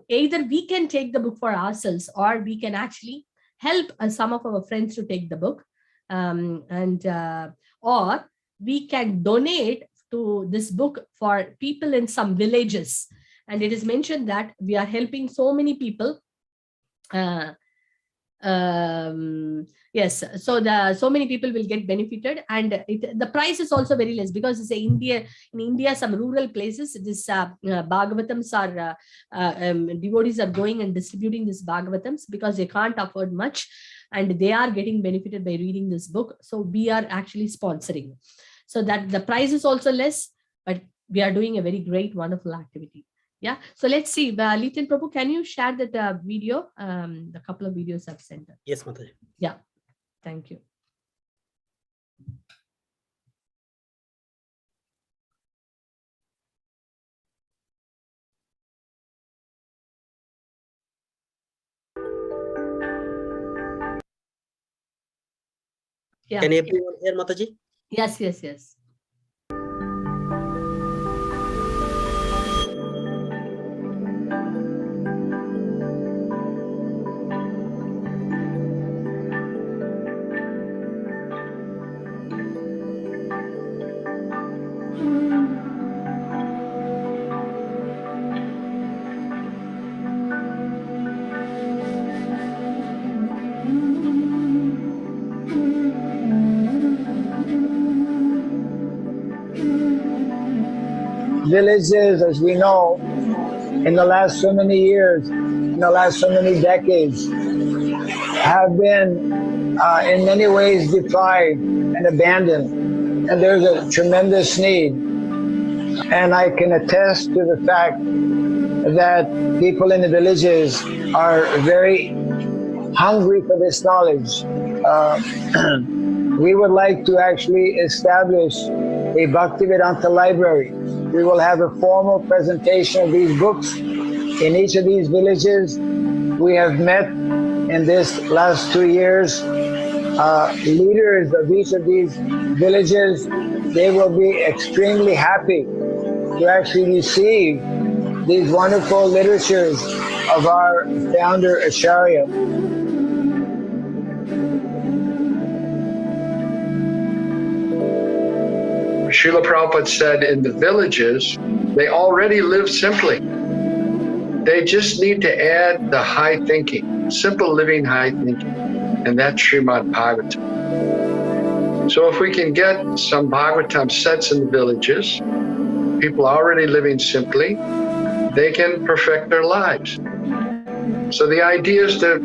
S1: either we can take the book for ourselves, or we can actually help some of our friends to take the book, or we can donate to this book for people in some villages. And it is mentioned that we are helping so many people. Yes, so many people will get benefited, and the price is also very less, because it's in India, some rural places, this Bhagavatams are devotees are going and distributing these Bhagavatams because they can't afford much, and they are getting benefited by reading this book. So we are actually sponsoring, so that the price is also less, but we are doing a very great, wonderful activity. Yeah. So let's see. Litin Prabhu, can you share that video? The couple of videos I've sent.
S3: Yes, Mataji.
S1: Yeah. Thank you. Yeah.
S3: Can everyone hear, Mataji?
S1: Yes, yes, yes.
S4: Villages, as we know, in the last so many years, in the last so many decades, have been in many ways deprived and abandoned. And there's a tremendous need. And I can attest to the fact that people in the villages are very hungry for this knowledge. We would like to actually establish a Bhaktivedanta library. We will have a formal presentation of these books in each of these villages. We have met in this last 2 years leaders of each of these villages. They will be extremely happy to actually receive these wonderful literatures of our founder Acharya.
S5: Srila Prabhupada said in the villages, they already live simply. They just need to add the high thinking, simple living, high thinking, and that's Srimad Bhagavatam. So if we can get some Bhagavatam sets in the villages, people already living simply, they can perfect their lives. So the idea is to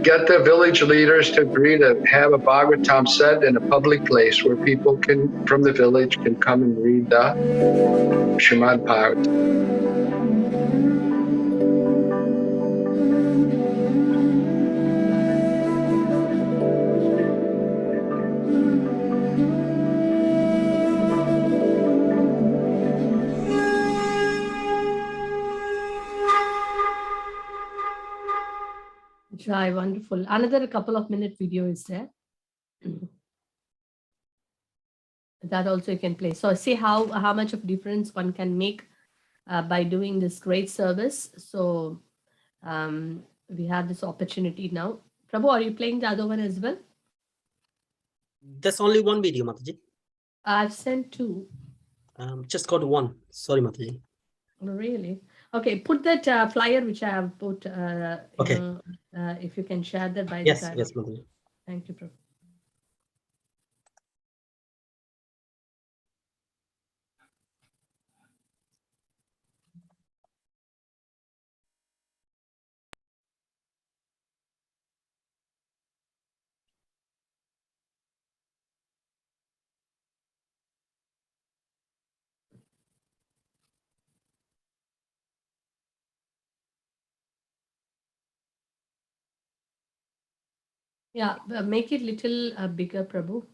S5: get the village leaders to agree to have a Bhagavatam set in a public place where people can, from the village, can come and read the Srimad Bhagavatam.
S1: Jai, wonderful. Another couple of minute video is there. That also you can play. So see how much of difference one can make by doing this great service. So we have this opportunity now. Prabhu, are you playing the other one as well?
S3: There's only one video, Mataji.
S1: I've sent two.
S3: Just got one. Sorry, Mataji.
S1: Really? Okay, put that flyer which I have put.
S3: Okay.
S1: If you can share that by
S3: Yes,
S1: the time.
S3: yes, Mataji.
S1: Thank you, Prabhu. Yeah, make it little bigger, Prabhu.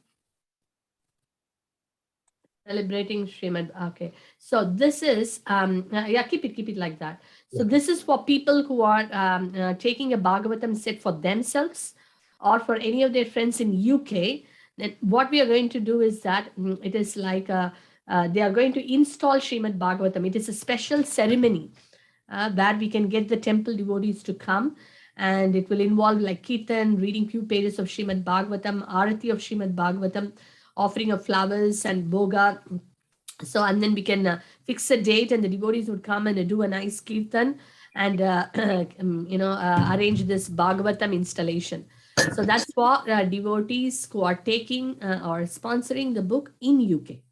S1: Celebrating Srimad. Okay, so this is yeah, keep it like that. So this is for people who are taking a Bhagavatam set for themselves or for any of their friends in UK. Then what we are going to do is that it is like they are going to install Srimad Bhagavatam. It is a special ceremony where we can get the temple devotees to come, and it will involve like kirtan, reading few pages of Srimad Bhagavatam, arati of Srimad Bhagavatam, offering of flowers and boga. So, and then we can fix a date and the devotees would come and do a nice kirtan and, arrange this Bhagavatam installation. So that's for devotees who are taking or sponsoring the book in UK.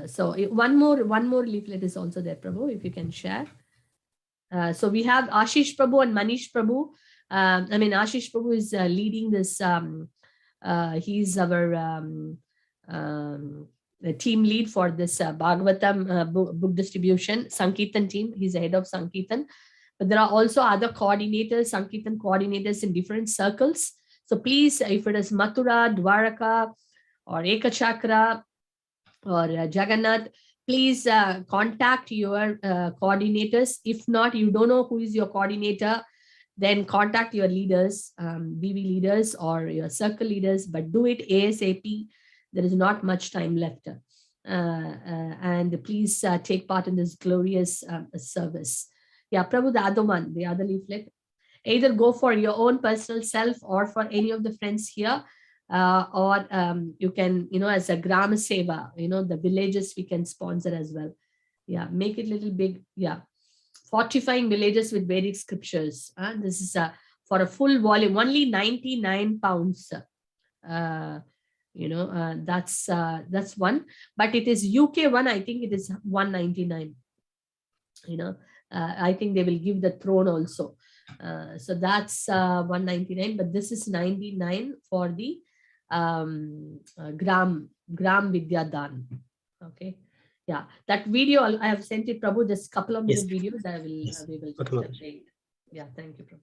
S1: So one more leaflet is also there, Prabhu, if you can share. So we have Ashish Prabhu and Manish Prabhu. Ashish Prabhu is leading this. He's our team lead for this Bhagavatam book distribution, Sankirtan team. He's the head of Sankirtan. But there are also other coordinators, Sankirtan coordinators in different circles. So please, if it is Mathura, Dwaraka, or Ekachakra, or Jagannath, please contact your coordinators. If not, you don't know who is your coordinator, then contact your leaders, BB leaders or your circle leaders, but do it ASAP. There is not much time left. And please take part in this glorious service. Yeah, Prabhu, the other one, the other leaflet, either go for your own personal self or for any of the friends here, or you can, as a Gram Seva, the villages we can sponsor as well. Yeah, make it a little big. Yeah. Fortifying villages with Vedic scriptures. This is for a full volume, only 99 pounds. That's one, but it is UK one. I think it is 199. I think they will give the throne also. So that's 199, but this is 99 for the Gram Vidya Dan. Okay. Yeah, that video I have sent it, Prabhu. This couple of minute videos I will we will just update. Yeah, thank you, Prabhu.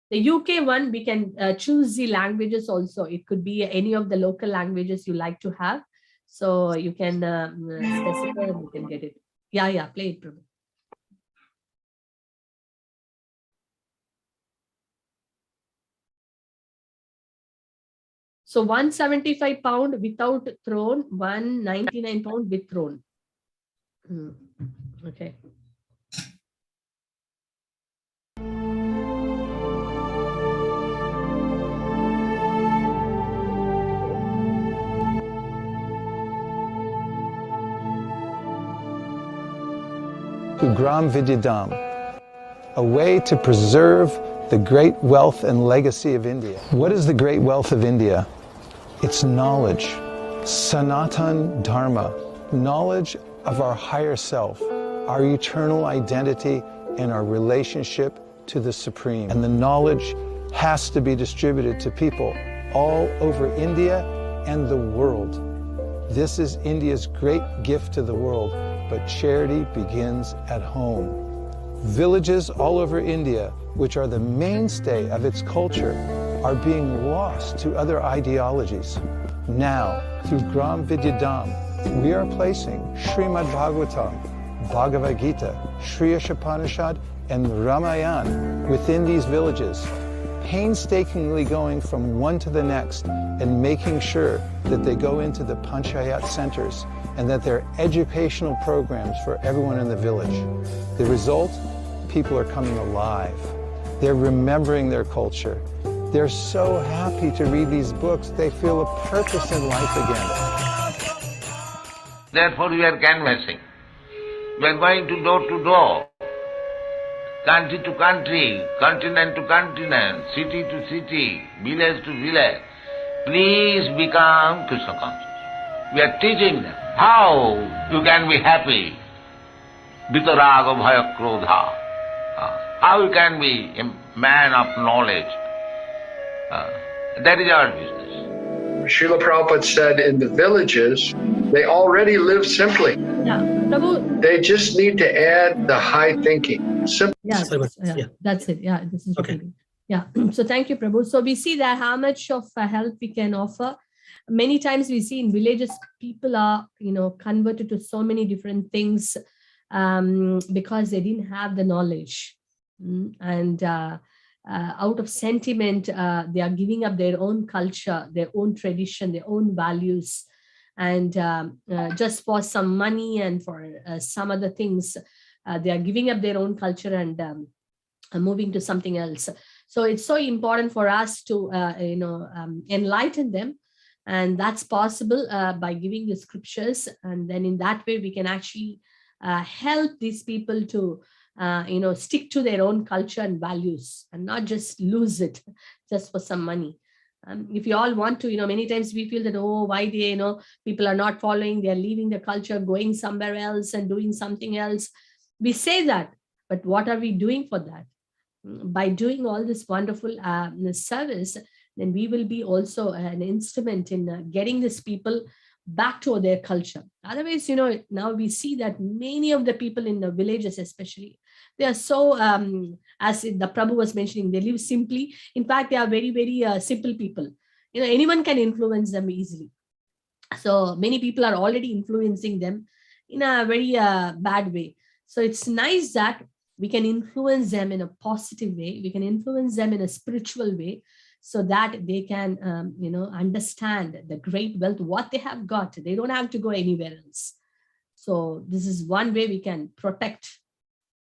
S1: The UK one, we can choose the languages also. It could be any of the local languages you like to have. So you can specify and you can get it. Yeah, play it, Prabhu. So 175 pound without throne, 199 pound with throne. Okay.
S6: To Gram Vidyadham, a way to preserve the great wealth and legacy of India. What is the great wealth of India? It's knowledge, Sanatan Dharma, knowledge of our higher self, our eternal identity, and our relationship to the Supreme. And the knowledge has to be distributed to people all over India and the world. This is India's great gift to the world, but charity begins at home. Villages all over India, which are the mainstay of its culture, are being lost to other ideologies. Now, through Gram Vidyadham, we are placing Srimad Bhagavatam, Bhagavad Gita, Sri Ishopanishad, and the Ramayana within these villages, painstakingly going from one to the next and making sure that they go into the panchayat centers and that there are educational programs for everyone in the village. The result? People are coming alive. They're remembering their culture. They're so happy to read these books. They feel a purpose in life again.
S7: Therefore we are canvassing. We are going to door, country to country, continent to continent, city to city, village to village. Please become Krishna conscious. We are teaching them how you can be happy. Vitaraga bhaya krodha. How you can be a man of knowledge. That is our business.
S5: Srila Prabhupada said in the villages, they already live simply.
S1: Yeah, Prabhu.
S5: They just need to add the high thinking. Simple.
S1: Yeah,
S3: Yeah.
S1: that's it. Yeah, this is
S3: Okay.
S1: repeating. Yeah. So thank you, Prabhu. So we see that how much of help we can offer. Many times we see in villages, people are, converted to so many different things because they didn't have the knowledge. And out of sentiment, they are giving up their own culture, their own tradition, their own values. And just for some money and for some other things, they are giving up their own culture and moving to something else. So it's so important for us to, enlighten them. And that's possible by giving the scriptures. And then in that way, we can actually help these people to, stick to their own culture and values and not just lose it just for some money. If you all want to, many times we feel that, why they, people are not following, they're leaving the culture, going somewhere else and doing something else. We say that, but what are we doing for that? By doing all this wonderful service, then we will be also an instrument in getting these people back to their culture. Otherwise, now we see that many of the people in the villages, especially, they are so, as the Prabhu was mentioning, they live simply. In fact, they are very, very simple people. Anyone can influence them easily. So many people are already influencing them in a very bad way. So it's nice that we can influence them in a positive way. We can influence them in a spiritual way so that they can, understand the great wealth, what they have got. They don't have to go anywhere else. So this is one way we can protect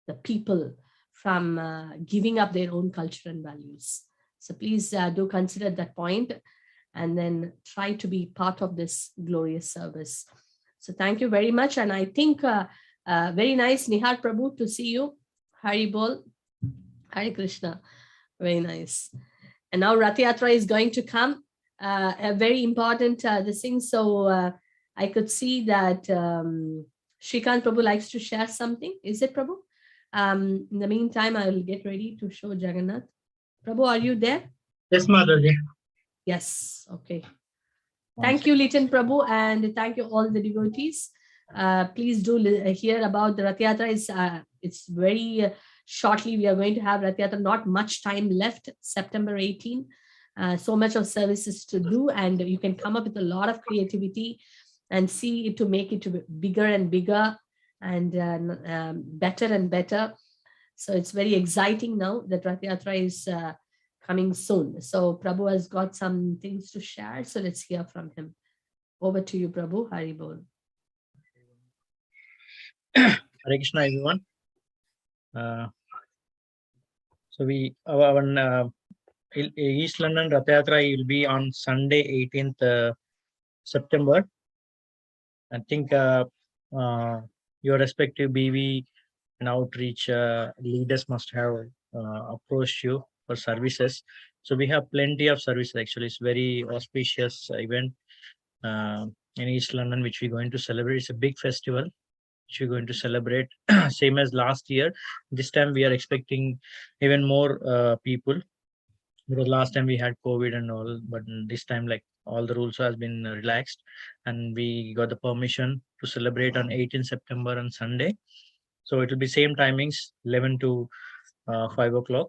S1: the people from giving up their own culture and values. So please do consider that point and then try to be part of this glorious service. So thank you very much. And I think very nice, Nihar Prabhu, to see you. Hari Bol, Hare Krishna. Very nice. And now Rath Yatra is going to come. A very important this thing. So I could see that Shrikant Prabhu likes to share something. Is it, Prabhu? In the meantime, I will get ready to show Jagannath. Prabhu, are you there?
S8: Yes, Mataji.
S1: Yes. Okay. Thank you, Litan Prabhu, and thank you all the devotees. Please do hear about the Rath Yatra. It's very shortly. We are going to have Rath Yatra. Not much time left. September 18. So much of services to do, and you can come up with a lot of creativity and see it to make it bigger and bigger and better and better. So it's very exciting now that Rath Yatra is coming soon. So Prabhu has got some things to share. So let's hear from him. Over to you, Prabhu. Hari Bol.
S8: Hare Krishna, everyone. So our East London Rath Yatra will be on Sunday, 18th September. I think your respective BV and outreach leaders must have approached you for services. So we have plenty of services. Actually, it's very auspicious event in East London, which we're going to celebrate. It's a big festival which we're going to celebrate. Same as last year. This time we are expecting even more people, because last time we had COVID and all, but this time like all the rules has been relaxed, and we got the permission to celebrate on 18 September on Sunday. So it will be same timings, 11 to 5 o'clock,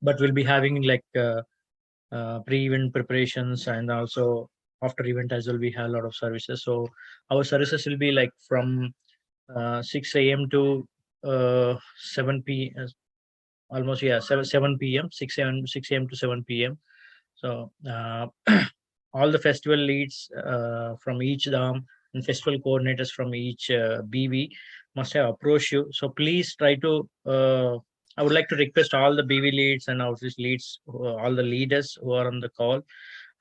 S8: but we'll be having like pre-event preparations, and also after event as well we have a lot of services. So our services will be like from 6 a.m. to 7 p.m. Almost 7 p.m. 6 a.m. to 7 p.m. So all the festival leads from each Dham and festival coordinators from each BV must have approached you. So please try to. I would like to request all the BV leads and outreach leads, all the leaders who are on the call,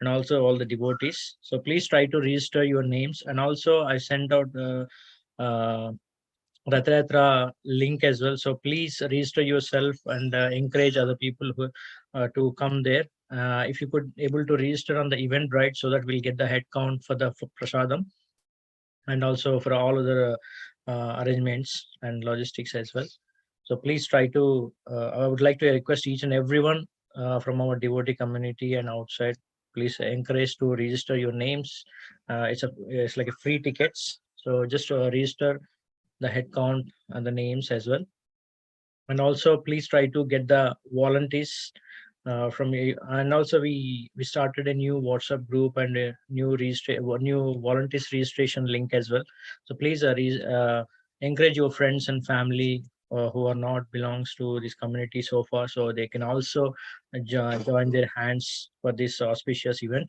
S8: and also all the devotees. So please try to register your names. And also, I sent out the Rath Yatra link as well. So please register yourself and encourage other people who to come there. If you could able to register on the Eventbrite, so that we'll get the head count for the prasadam, and also for all other arrangements and logistics as well. So please try to. I would like to request each and everyone from our devotee community and outside. Please encourage to register your names. It's like a free tickets. So just register the head count and the names as well. And also please try to get the volunteers from you. And also we started a new WhatsApp group and a new volunteers registration link as well. So please encourage your friends and family who are not belongs to this community so far, so they can also join their hands for this auspicious event.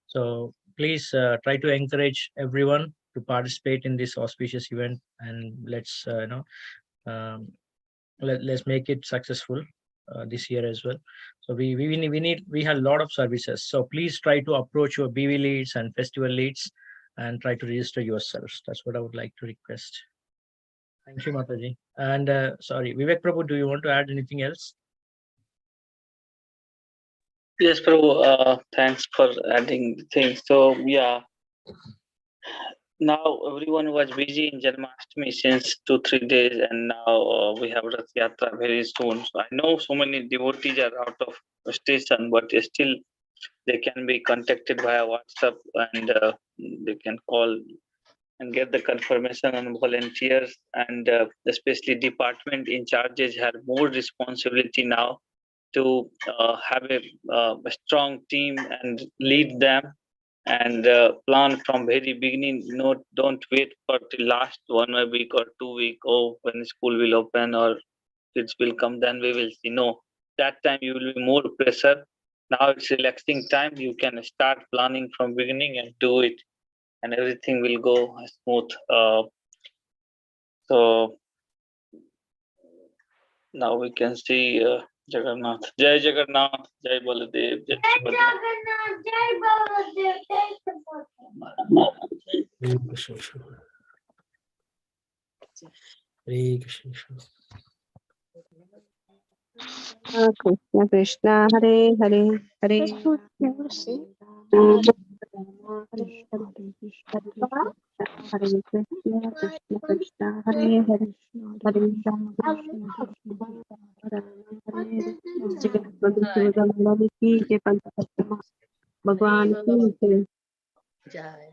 S8: So please try to encourage everyone to participate in this auspicious event, and let's let's make it successful this year as well. So we have a lot of services. So please try to approach your BV leads and festival leads and try to register yourselves. That's what I would like to request. Thank you, Mataji. And sorry, Vivek Prabhu, do you want to add anything else?
S9: Yes, Prabhu. Thanks for adding the things. So yeah, now everyone was busy in Janmashtami since 2-3 days, and now we have Rath Yatra very soon. So I know so many devotees are out of station, but still they can be contacted via WhatsApp, and they can call and get the confirmation on volunteers, and especially department in charges have more responsibility now to have a strong team and lead them, and plan from very beginning. Don't wait for the last 1 week or 2 week, oh, when school will open or kids will come, then we will see. No, that time you will be more pressure. Now it's relaxing time. You can start planning from beginning and do it, and everything will go smooth. So now we can see Jagannath. Jai Jagannath, Jai Baladev, Jai Subhadra.
S3: Hare Krishna. Hare Krishna.
S10: Krishna Krishna Hare Hare Hare Hare Krishna Krishna Krishna Hare Hare Hare Rama Rama की जय पंच भगवान की जय
S1: Jai.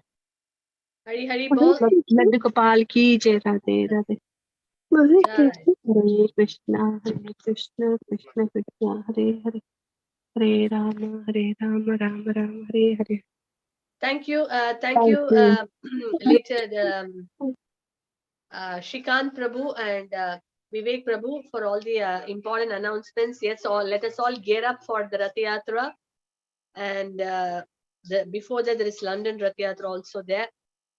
S1: Hari Hari Bol.
S10: Nand Gopal की जय Radhe Radhe
S1: Jai.
S10: Hare Krishna Krishna Krishna Hare Hare Hare Rama Rama Rama Hare Hare.
S1: Thank you. Thank you, later Shrikant Prabhu and Vivek Prabhu for all the important announcements. Yes, let us all gear up for the Rath Yatra. And before that, there is London Rath Yatra also there.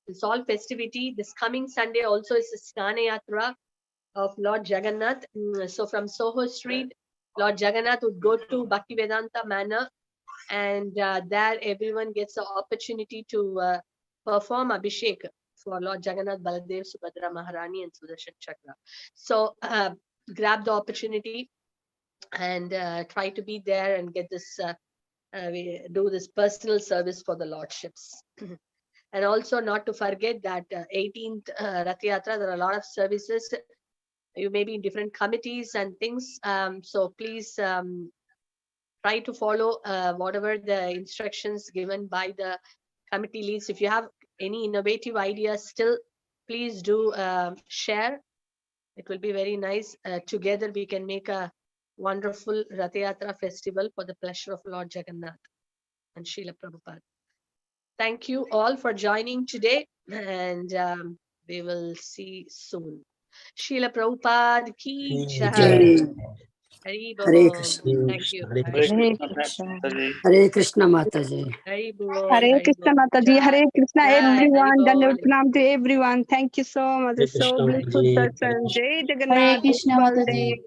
S1: It's all festivity. This coming Sunday also is the Snana Yatra of Lord Jagannath. So from Soho Street, Lord Jagannath would go to Bhaktivedanta Manor, and there everyone gets the opportunity to perform Abhishek for Lord Jagannath, Baladev, Subhadra, Maharani, and Sudarshan Chakra. So grab the opportunity and try to be there and get this, do this personal service for the Lordships. And also not to forget that 18th Rath Yatra, there are a lot of services. You may be in different committees and things. So please try to follow whatever the instructions given by the committee leads. If you have any innovative ideas still, please do share. It will be very nice. Together we can make a wonderful Rath Yatra festival for the pleasure of Lord Jagannath and Srila Prabhupada. Thank you all for joining today, and We will see soon. Srila Prabhupada ki
S3: Jai.
S1: jai. Hari
S11: Hare
S1: Bol.
S11: Krishna.
S1: Thank you.
S3: Hare
S9: Hare
S3: Krishna.
S10: Hare
S9: Krishna,
S10: Krishna.
S9: Mataji.
S11: Hare Krishna Mataji.
S1: Hari Bol.
S10: Hare
S1: Hari
S10: Krishna
S1: Bol.
S10: Mataji, Hare Krishna
S1: Jai. Hari
S10: everyone.
S1: Bol.
S10: Dandavat pranam to everyone. Thank you so much.
S3: Hare
S10: It's so
S3: Krishna
S10: blissful
S3: Mataji. Hare
S10: session.
S3: Krishna.
S10: Jai
S12: Hare
S10: Jagannath.
S12: Krishna Mataji.
S10: Baldev.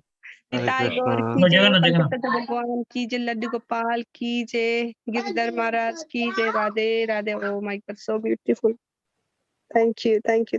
S9: Hare
S10: Nitai
S9: Krishna.
S10: Gaur ki
S8: No,
S10: jai.
S8: Jagannath, Jagannath.
S10: Panchatatra Bhagwan ki jai. Laddu Gopal ki jai. Giridhar Maharaj ki jai. Radhe Radhe. Oh my God, so beautiful. Thank you. Thank you.